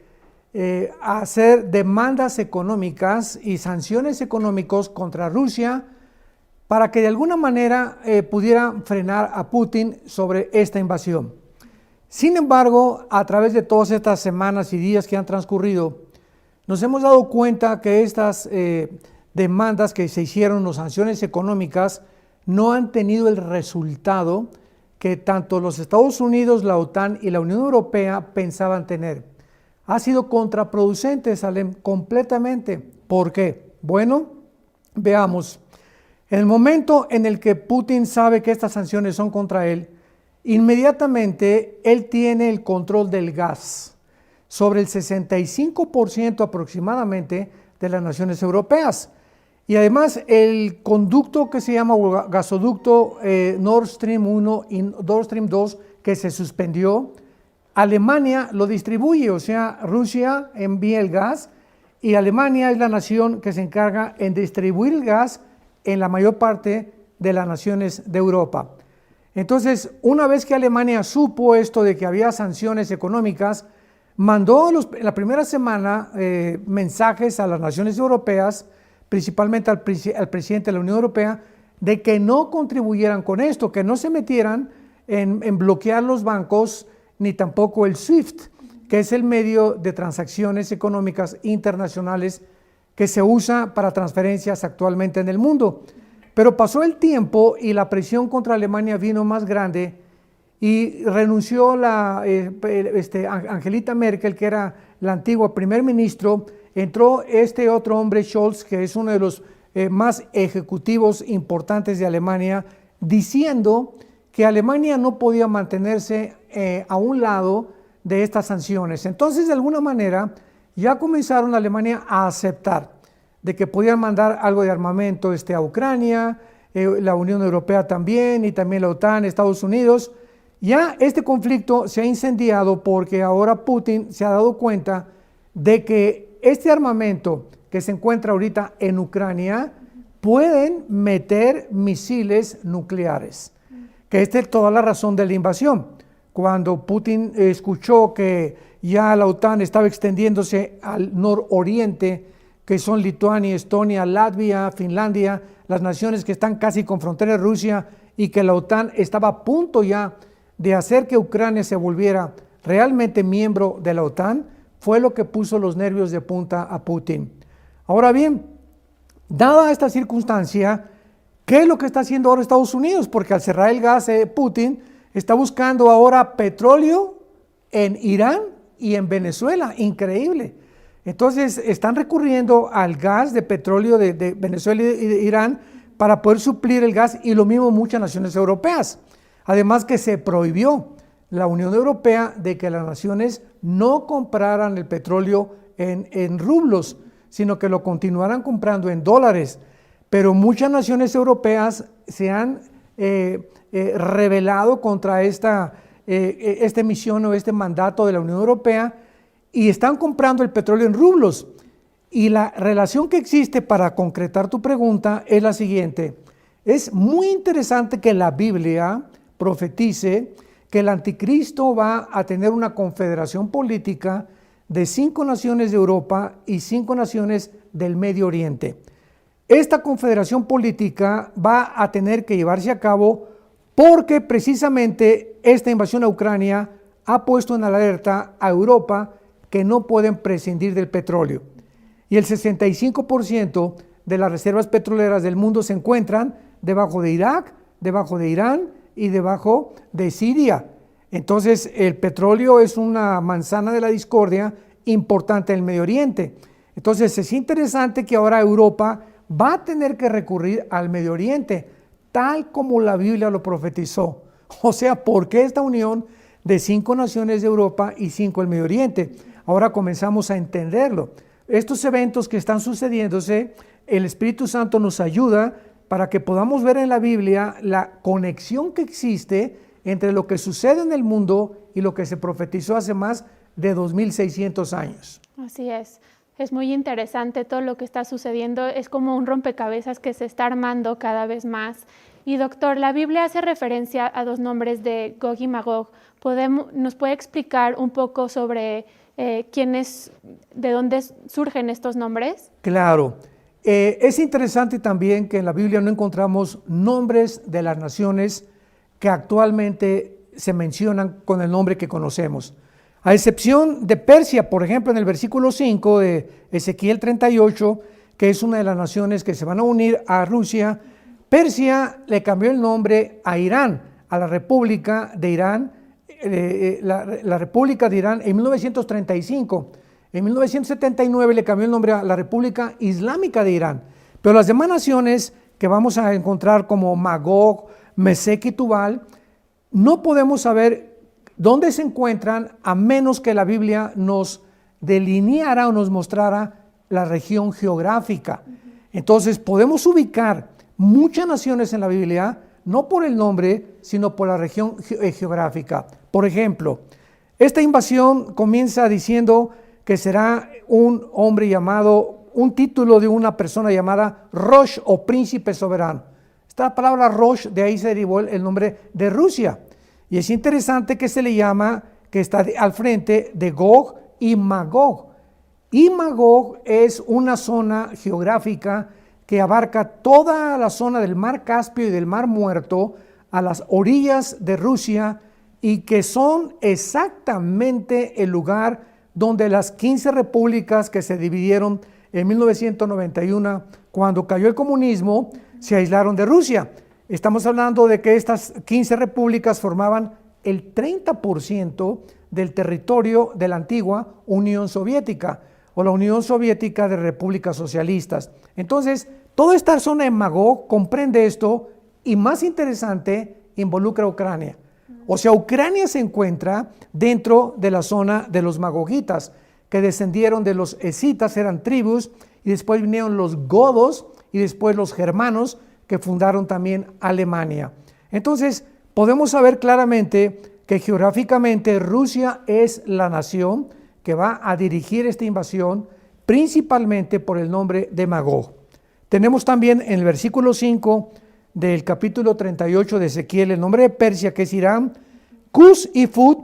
hacer demandas económicas y sanciones económicas contra Rusia, para que de alguna manera pudieran frenar a Putin sobre esta invasión. Sin embargo, a través de todas estas semanas y días que han transcurrido, nos hemos dado cuenta que estas demandas que se hicieron, las sanciones económicas, no han tenido el resultado que tanto los Estados Unidos, la OTAN y la Unión Europea pensaban tener. Ha sido contraproducente, Salem, completamente. ¿Por qué? Bueno, veamos. En el momento en el que Putin sabe que estas sanciones son contra él, inmediatamente él tiene el control del gas sobre el 65% aproximadamente de las naciones europeas. Y además el conducto que se llama gasoducto Nord Stream 1 y Nord Stream 2, que se suspendió, Alemania lo distribuye, o sea, Rusia envía el gas y Alemania es la nación que se encarga en distribuir el gas en la mayor parte de las naciones de Europa. Entonces, una vez que Alemania supo esto de que había sanciones económicas, mandó en la primera semana mensajes a las naciones europeas, principalmente al presidente de la Unión Europea, de que no contribuyeran con esto, que no se metieran en bloquear los bancos, ni tampoco el SWIFT, que es el medio de transacciones económicas internacionales que se usa para transferencias actualmente en el mundo. Pero pasó el tiempo y la presión contra Alemania vino más grande y renunció Angelita Merkel, que era la antigua primer ministro. Entró este otro hombre, Scholz, que es uno de los más ejecutivos importantes de Alemania, diciendo que Alemania no podía mantenerse a un lado de estas sanciones. Entonces, de alguna manera, ya comenzaron Alemania a aceptar de que podían mandar algo de armamento a Ucrania, la Unión Europea también, y también la OTAN, Estados Unidos. Ya este conflicto se ha incendiado porque ahora Putin se ha dado cuenta de que este armamento que se encuentra ahorita en Ucrania pueden meter misiles nucleares, que esta es toda la razón de la invasión. Cuando Putin escuchó que ya la OTAN estaba extendiéndose al nororiente, que son Lituania, Estonia, Latvia, Finlandia, las naciones que están casi con frontera de Rusia, y que la OTAN estaba a punto ya de hacer que Ucrania se volviera realmente miembro de la OTAN, fue lo que puso los nervios de punta a Putin. Ahora bien, dada esta circunstancia, ¿qué es lo que está haciendo ahora Estados Unidos? Porque al cerrar el gas, Putin está buscando ahora petróleo en Irán y en Venezuela. Increíble. Entonces están recurriendo al gas de petróleo de Venezuela y de Irán para poder suplir el gas, y lo mismo muchas naciones europeas. Además que se prohibió la Unión Europea de que las naciones no compraran el petróleo en rublos, sino que lo continuaran comprando en dólares. pero muchas naciones europeas se han rebelado contra esta misión o este mandato de la Unión Europea y están comprando el petróleo en rublos. Y la relación que existe para concretar tu pregunta es la siguiente. Es muy interesante que la Biblia profetice que el anticristo va a tener una confederación política de 5 naciones de Europa y 5 naciones del Medio Oriente. Esta confederación política va a tener que llevarse a cabo porque precisamente esta invasión a Ucrania ha puesto en alerta a Europa que no pueden prescindir del petróleo. Y el 65% de las reservas petroleras del mundo se encuentran debajo de Irak, debajo de Irán y debajo de Siria. Entonces el petróleo es una manzana de la discordia importante en el Medio Oriente. Entonces es interesante que ahora Europa va a tener que recurrir al Medio Oriente, tal como la Biblia lo profetizó. O sea, ¿por qué esta unión de 5 naciones de Europa y 5 del Medio Oriente? Ahora comenzamos a entenderlo. Estos eventos que están sucediéndose, el Espíritu Santo nos ayuda para que podamos ver en la Biblia la conexión que existe entre lo que sucede en el mundo y lo que se profetizó hace más de 2600 años. Así es muy interesante todo lo que está sucediendo, es como un rompecabezas que se está armando cada vez más. Y doctor, la Biblia hace referencia a 2 nombres de Gog y Magog. ¿Nos puede explicar un poco sobre de dónde surgen estos nombres? Claro. Es interesante también que en la Biblia no encontramos nombres de las naciones que actualmente se mencionan con el nombre que conocemos. A excepción de Persia, por ejemplo, en el versículo 5 de Ezequiel 38, que es una de las naciones que se van a unir a Rusia, Persia le cambió el nombre a Irán, a la República de Irán, la República de Irán en 1935. En 1979 le cambió el nombre a la República Islámica de Irán. Pero las demás naciones que vamos a encontrar como Magog, Mesec y Tubal, no podemos saber dónde se encuentran a menos que la Biblia nos delineara o nos mostrara la región geográfica. Entonces podemos ubicar muchas naciones en la Biblia, no por el nombre, sino por la región geográfica. Por ejemplo, esta invasión comienza diciendo que será un hombre llamado, un título de una persona llamada Rosh o príncipe soberano. Esta palabra Rosh, de ahí se derivó el nombre de Rusia. Y es interesante que se le llama, que está al frente de Gog y Magog. Y Magog es una zona geográfica que abarca toda la zona del Mar Caspio y del Mar Muerto a las orillas de Rusia y que son exactamente el lugar donde las 15 repúblicas que se dividieron en 1991, cuando cayó el comunismo, se aislaron de Rusia. Estamos hablando de que estas 15 repúblicas formaban el 30% del territorio de la antigua Unión Soviética o la Unión Soviética de Repúblicas Socialistas. Entonces, toda esta zona de Magog comprende esto y, más interesante, involucra a Ucrania. O sea, Ucrania se encuentra dentro de la zona de los magogitas, que descendieron de los escitas, eran tribus, y después vinieron los godos y después los germanos, que fundaron también Alemania. Entonces, podemos saber claramente que geográficamente Rusia es la nación que va a dirigir esta invasión, principalmente por el nombre de Magog. Tenemos también en el versículo 5 del capítulo 38 de Ezequiel el nombre de Persia, que es Irán, Cus y Fut,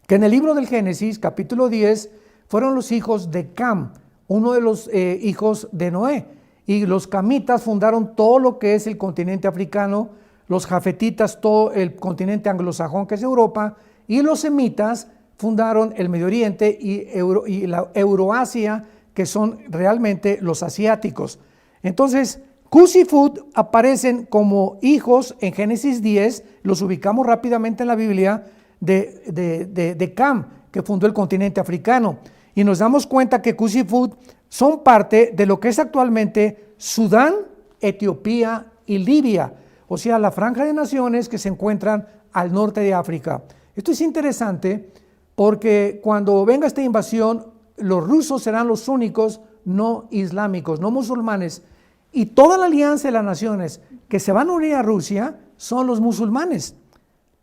que en el libro del Génesis, capítulo 10, fueron los hijos de Cam, uno de los hijos de Noé. Y los camitas fundaron todo lo que es el continente africano, los jafetitas todo el continente anglosajón que es Europa, y los semitas fundaron el Medio Oriente y la Euroasia, que son realmente los asiáticos. Entonces, Cus y Fut aparecen como hijos en Génesis 10, los ubicamos rápidamente en la Biblia, de Cam, que fundó el continente africano. Y nos damos cuenta que Cus y Fut son parte de lo que es actualmente Sudán, Etiopía y Libia, o sea, la franja de naciones que se encuentran al norte de África. Esto es interesante porque cuando venga esta invasión, los rusos serán los únicos no islámicos, no musulmanes, Y toda la alianza de las naciones que se van a unir a Rusia son los musulmanes.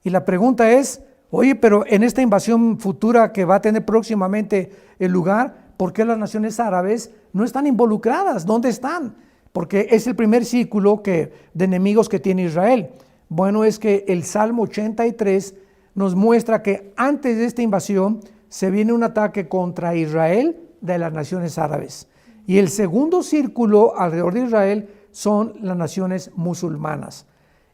Y la pregunta es, oye, pero en esta invasión futura que va a tener próximamente el lugar, ¿por qué las naciones árabes no están involucradas? ¿Dónde están? Porque es el primer círculo de enemigos que tiene Israel. Bueno, es que el Salmo 83 nos muestra que antes de esta invasión se viene un ataque contra Israel de las naciones árabes. Y el segundo círculo alrededor de Israel son las naciones musulmanas.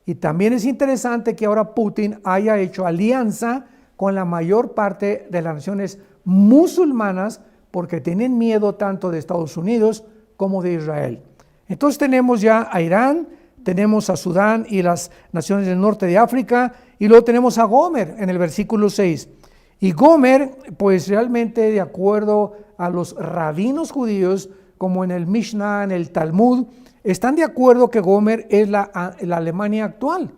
Y también es interesante que ahora Putin haya hecho alianza con la mayor parte de las naciones musulmanas porque tienen miedo tanto de Estados Unidos como de Israel. Entonces tenemos ya a Irán, tenemos a Sudán y las naciones del norte de África, y luego tenemos a Gomer en el versículo 6. Y Gomer, pues realmente de acuerdo a los rabinos judíos, como en el Mishnah, en el Talmud, están de acuerdo que Gomer es la Alemania actual.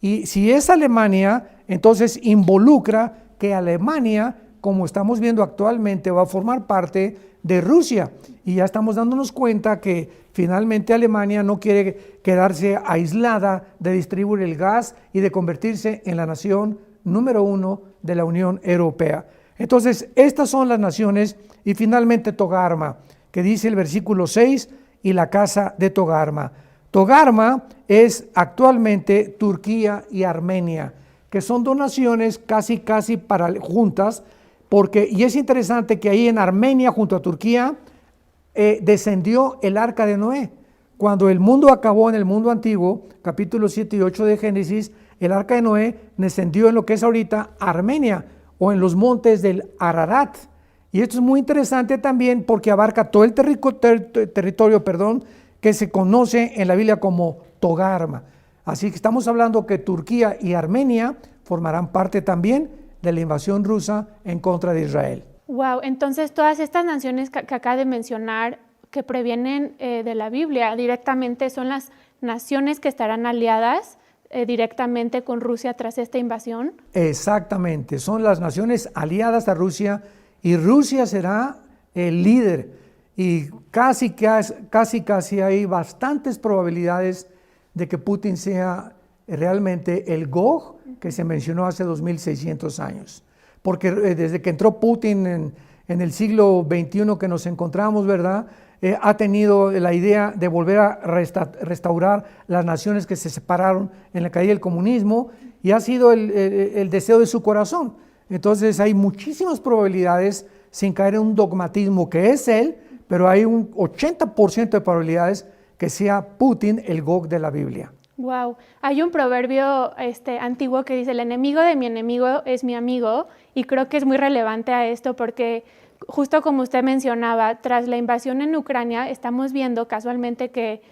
Y si es Alemania, entonces involucra que Alemania, como estamos viendo actualmente, va a formar parte de Rusia. Y ya estamos dándonos cuenta que finalmente Alemania no quiere quedarse aislada de distribuir el gas y de convertirse en la nación número 1 de la Unión Europea. Entonces, estas son las naciones, y finalmente Togarma, que dice el versículo 6, y la casa de Togarma. Togarma es actualmente Turquía y Armenia, que son dos naciones casi juntas, y es interesante que ahí en Armenia junto a Turquía descendió el arca de Noé. Cuando el mundo acabó en el mundo antiguo, capítulos 7 y 8 de Génesis, el arca de Noé descendió en lo que es ahorita Armenia o en los montes del Ararat. Y esto es muy interesante también porque abarca todo el territorio que se conoce en la Biblia como Togarma. Así que estamos hablando que Turquía y Armenia formarán parte también de la invasión rusa en contra de Israel. Wow, entonces todas estas naciones que acaba de mencionar, que previenen de la Biblia, directamente son las naciones que estarán aliadas directamente con Rusia tras esta invasión. Exactamente, son las naciones aliadas a Rusia, y Rusia será el líder, y casi hay bastantes probabilidades de que Putin sea realmente el Gog que se mencionó hace 2600 años, porque desde que entró Putin en el siglo XXI que nos encontramos, ¿verdad? Ha tenido la idea de volver a restaurar las naciones que se separaron en la caída del comunismo, y ha sido el deseo de su corazón. Entonces hay muchísimas probabilidades, sin caer en un dogmatismo que es él, pero hay un 80% de probabilidades que sea Putin el Gog de la Biblia. Wow, hay un proverbio antiguo que dice: el enemigo de mi enemigo es mi amigo, y creo que es muy relevante a esto porque justo como usted mencionaba, tras la invasión en Ucrania, estamos viendo casualmente que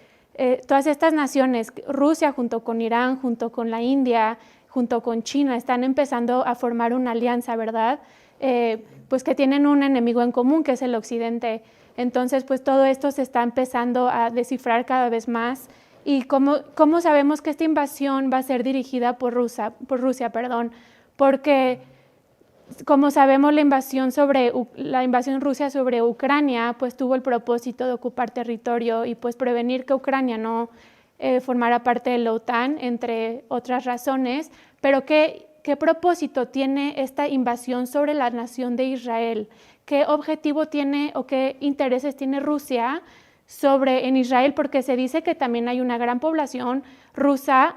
todas estas naciones, Rusia junto con Irán, junto con la India, junto con China, están empezando a formar una alianza, ¿verdad? Pues que tienen un enemigo en común, que es el Occidente. Entonces, pues todo esto se está empezando a descifrar cada vez más. ¿Y cómo sabemos que esta invasión va a ser dirigida por Rusia? Porque, como sabemos, la invasión rusa sobre Ucrania, pues tuvo el propósito de ocupar territorio y pues prevenir que Ucrania no formara parte de la OTAN, entre otras razones. Pero ¿qué propósito tiene esta invasión sobre la nación de Israel? ¿Qué objetivo tiene o qué intereses tiene Rusia en Israel? Porque se dice que también hay una gran población rusa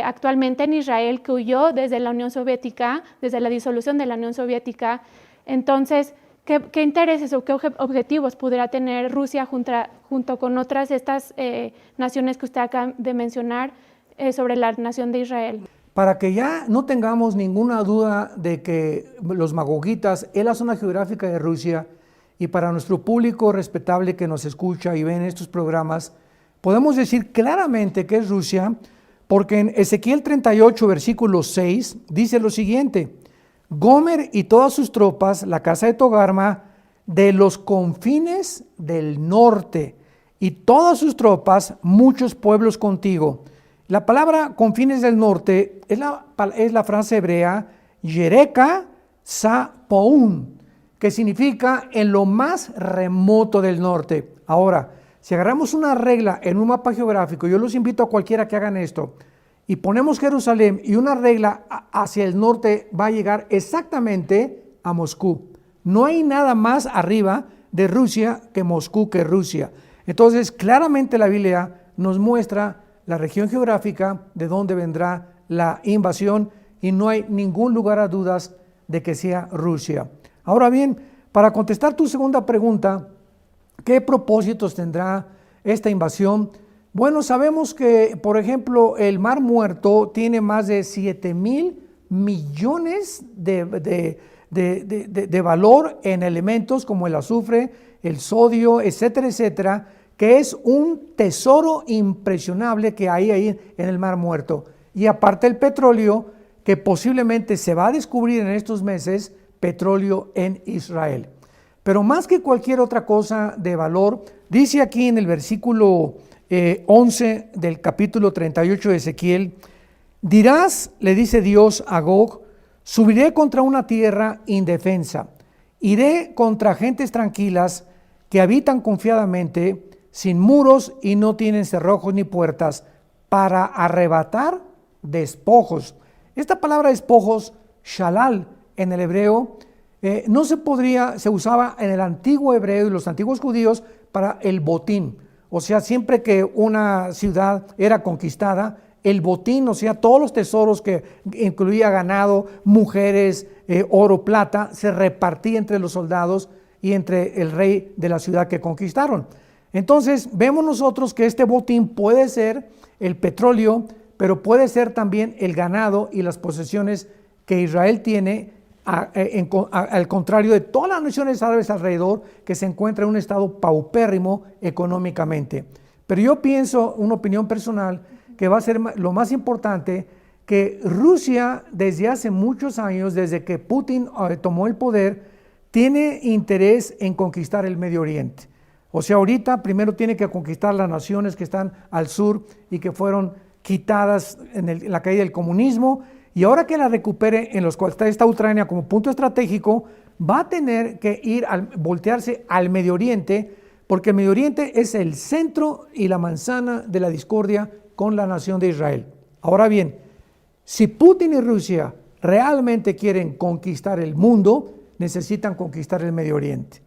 actualmente en Israel que huyó desde la Unión Soviética, desde la disolución de la Unión Soviética. Entonces, ¿qué intereses o qué objetivos pudiera tener Rusia junto con otras estas naciones que usted acaba de mencionar sobre la nación de Israel? Para que ya no tengamos ninguna duda de que los magogitas es la zona geográfica de Rusia, y para nuestro público respetable que nos escucha y ve en estos programas, podemos decir claramente que es Rusia, porque en Ezequiel 38, versículo 6, dice lo siguiente: Gomer y todas sus tropas, la casa de Togarma, de los confines del norte, y todas sus tropas, muchos pueblos contigo. La palabra confines del norte es la frase hebrea Yereka Sapoun, que significa en lo más remoto del norte. Ahora, Si agarramos una regla en un mapa geográfico, yo los invito a cualquiera que hagan esto, y ponemos Jerusalén y una regla hacia el norte va a llegar exactamente a Moscú. No hay nada más arriba de Rusia que Moscú, que Rusia. Entonces, claramente la Biblia nos muestra la región geográfica de donde vendrá la invasión y no hay ningún lugar a dudas de que sea Rusia. Ahora bien, para contestar tu segunda pregunta, ¿qué propósitos tendrá esta invasión? Bueno, sabemos que, por ejemplo, el Mar Muerto tiene más de 7,000 millones de valor en elementos como el azufre, el sodio, etcétera, etcétera, que es un tesoro impresionante que hay ahí en el Mar Muerto. Y aparte el petróleo, que posiblemente se va a descubrir en estos meses, petróleo en Israel. Pero más que cualquier otra cosa de valor, dice aquí en el versículo 11 del capítulo 38 de Ezequiel, dirás, le dice Dios a Gog, subiré contra una tierra indefensa, iré contra gentes tranquilas que habitan confiadamente, sin muros y no tienen cerrojos ni puertas, para arrebatar despojos. Esta palabra despojos, shalal, en el hebreo, se usaba en el antiguo hebreo y los antiguos judíos para el botín. O sea, siempre que una ciudad era conquistada, el botín, o sea, todos los tesoros que incluía ganado, mujeres, oro, plata, se repartía entre los soldados y entre el rey de la ciudad que conquistaron. Entonces, vemos nosotros que este botín puede ser el petróleo, pero puede ser también el ganado y las posesiones que Israel tiene, al contrario de todas las naciones árabes alrededor, que se encuentra en un estado paupérrimo económicamente. Pero yo pienso, una opinión personal, que va a ser lo más importante, que Rusia desde hace muchos años, desde que Putin tomó el poder, tiene interés en conquistar el Medio Oriente. O sea, ahorita primero tiene que conquistar las naciones que están al sur y que fueron quitadas en la caída del comunismo, y ahora que la recupere, en los cuales está Ucrania como punto estratégico, va a tener que voltearse al Medio Oriente, porque el Medio Oriente es el centro y la manzana de la discordia con la nación de Israel. Ahora bien, si Putin y Rusia realmente quieren conquistar el mundo, necesitan conquistar el Medio Oriente,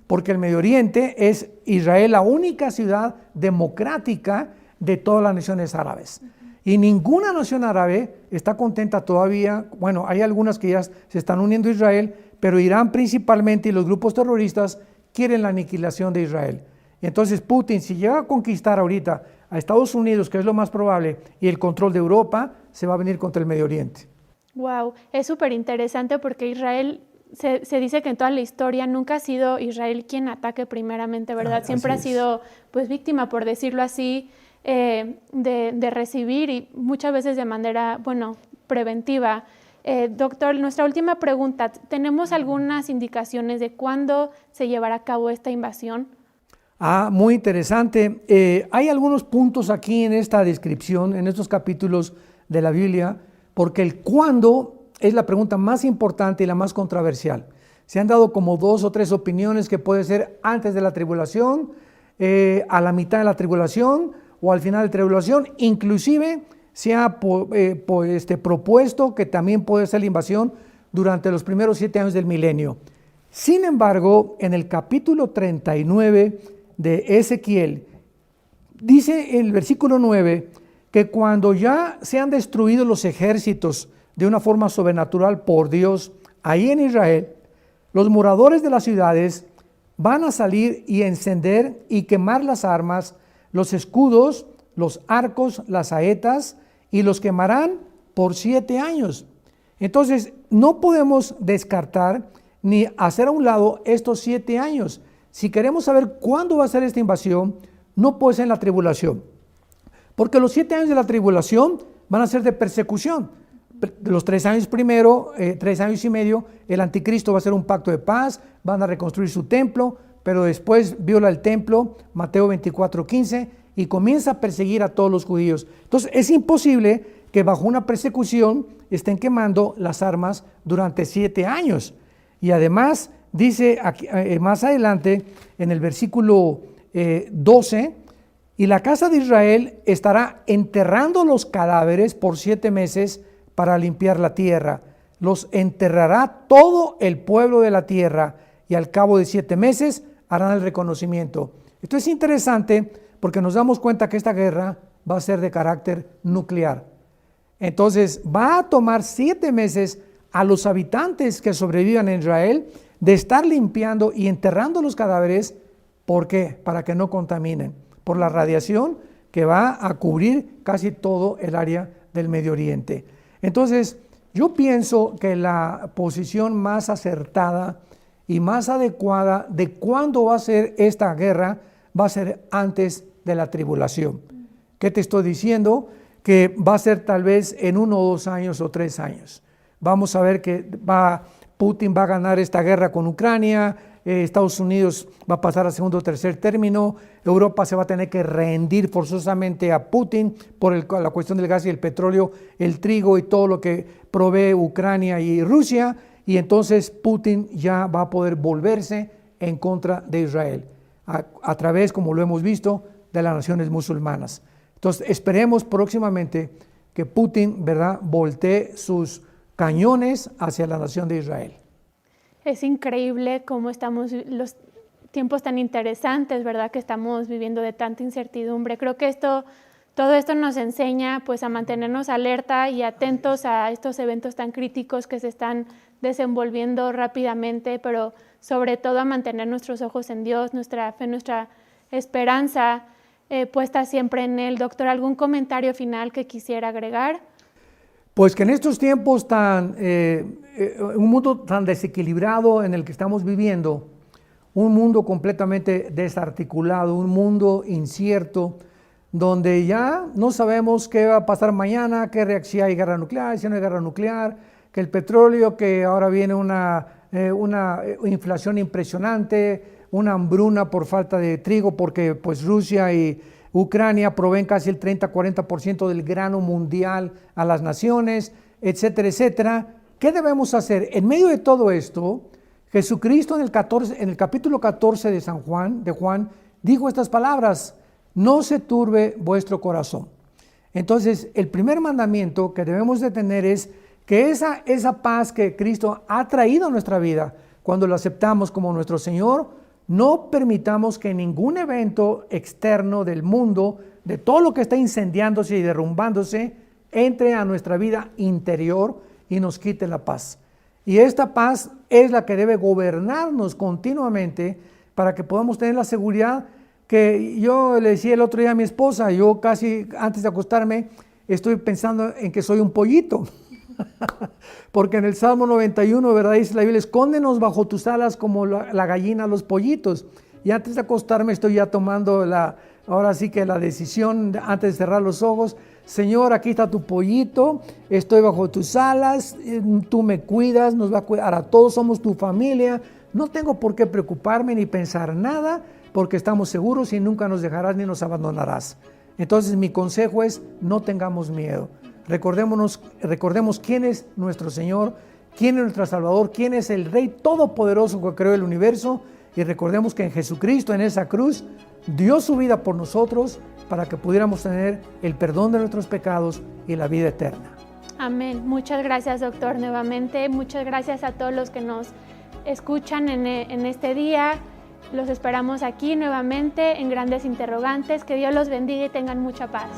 porque el Medio Oriente es Israel, la única ciudad democrática de todas las naciones árabes. Y ninguna nación árabe está contenta todavía. Bueno, hay algunas que ya se están uniendo a Israel, pero Irán principalmente y los grupos terroristas quieren la aniquilación de Israel. Y entonces Putin, si llega a conquistar ahorita a Estados Unidos, que es lo más probable, y el control de Europa, se va a venir contra el Medio Oriente. Wow, es súper interesante porque Israel, se dice que en toda la historia nunca ha sido Israel quien ataque primeramente, ¿verdad? Siempre ha sido pues víctima, por decirlo así, de recibir, y muchas veces de manera, preventiva. Doctor, nuestra última pregunta, ¿tenemos algunas indicaciones de cuándo se llevará a cabo esta invasión? Muy interesante. Hay algunos puntos aquí en esta descripción, en estos capítulos de la Biblia, porque el cuándo es la pregunta más importante y la más controversial. Se han dado como 2 o 3 opiniones, que puede ser antes de la tribulación, a la mitad de la tribulación o al final de la tribulación. Inclusive se ha propuesto que también puede ser la invasión durante los primeros 7 años del milenio. Sin embargo, en el capítulo 39 de Ezequiel, dice en el versículo 9 que cuando ya sean destruidos los ejércitos de una forma sobrenatural por Dios ahí en Israel, los moradores de las ciudades van a salir y encender y quemar las armas, los escudos, los arcos, las saetas, y los quemarán por 7 años. Entonces, no podemos descartar ni hacer a un lado estos 7 años. Si queremos saber cuándo va a ser esta invasión, no puede ser en la tribulación, porque los 7 años de la tribulación van a ser de persecución. Los 3 años primero, 3 años y medio, el anticristo va a hacer un pacto de paz, van a reconstruir su templo, pero después viola el templo, Mateo 24:15, y comienza a perseguir a todos los judíos. Entonces es imposible que bajo una persecución estén quemando las armas durante 7 años. Y además dice aquí, más adelante en el versículo 12, y la casa de Israel estará enterrando los cadáveres por 7 meses para limpiar la tierra. Los enterrará todo el pueblo de la tierra y al cabo de 7 meses harán el reconocimiento. Esto es interesante porque nos damos cuenta que esta guerra va a ser de carácter nuclear. Entonces va a tomar 7 meses a los habitantes que sobrevivan en Israel de estar limpiando y enterrando los cadáveres. ¿Por qué? Para que no contaminen, por la radiación que va a cubrir casi todo el área del Medio Oriente. Entonces, yo pienso que la posición más acertada y más adecuada de cuándo va a ser esta guerra va a ser antes de la tribulación. ¿Qué te estoy diciendo? Que va a ser tal vez en 1 o 2 años o 3 años. Vamos a ver que Putin va a ganar esta guerra con Ucrania, Estados Unidos va a pasar a segundo o tercer término, Europa se va a tener que rendir forzosamente a Putin por la cuestión del gas y el petróleo, el trigo y todo lo que provee Ucrania y Rusia, y entonces Putin ya va a poder volverse en contra de Israel, a través, como lo hemos visto, de las naciones musulmanas. Entonces esperemos próximamente que Putin, ¿verdad?, voltee sus cañones hacia la nación de Israel. Es increíble cómo estamos, los tiempos tan interesantes, ¿verdad?, que estamos viviendo de tanta incertidumbre. Creo que todo esto nos enseña pues a mantenernos alerta y atentos a estos eventos tan críticos que se están desenvolviendo rápidamente, pero sobre todo a mantener nuestros ojos en Dios, nuestra fe, nuestra esperanza puesta siempre en Él. Doctor, ¿algún comentario final que quisiera agregar? Pues que en estos tiempos un mundo tan desequilibrado en el que estamos viviendo, un mundo completamente desarticulado, un mundo incierto, donde ya no sabemos qué va a pasar mañana, si hay guerra nuclear, si no hay guerra nuclear, que el petróleo, que ahora viene una inflación impresionante, una hambruna por falta de trigo, porque pues Rusia y Ucrania proveen casi el 30-40% del grano mundial a las naciones, etcétera, etcétera. ¿Qué debemos hacer? En medio de todo esto, Jesucristo en el capítulo 14 de Juan, dijo estas palabras: no se turbe vuestro corazón. Entonces, el primer mandamiento que debemos de tener es que esa paz que Cristo ha traído a nuestra vida, cuando lo aceptamos como nuestro Señor, no permitamos que ningún evento externo del mundo, de todo lo que está incendiándose y derrumbándose, entre a nuestra vida interior y nos quite la paz. Y esta paz es la que debe gobernarnos continuamente para que podamos tener la seguridad que yo le decía el otro día a mi esposa. Yo casi antes de acostarme estoy pensando en que soy un pollito. Porque en el Salmo 91, ¿verdad?, dice la Biblia: escóndenos bajo tus alas como la gallina a los pollitos. Y antes de acostarme estoy ya tomando ahora sí que la decisión, antes de cerrar los ojos: Señor, aquí está tu pollito, estoy bajo tus alas, tú me cuidas, nos va a cuidar a todos, somos tu familia, no tengo por qué preocuparme ni pensar nada, porque estamos seguros y nunca nos dejarás ni nos abandonarás. Entonces mi consejo es: no tengamos miedo. Recordemos quién es nuestro Señor, quién es nuestro Salvador, quién es el Rey Todopoderoso que creó el universo, y recordemos que en Jesucristo, en esa cruz, dio su vida por nosotros para que pudiéramos tener el perdón de nuestros pecados y la vida eterna. Amén. Muchas gracias, doctor, nuevamente. Muchas gracias a todos los que nos escuchan en este día. Los esperamos aquí nuevamente en Grandes Interrogantes. Que Dios los bendiga y tengan mucha paz.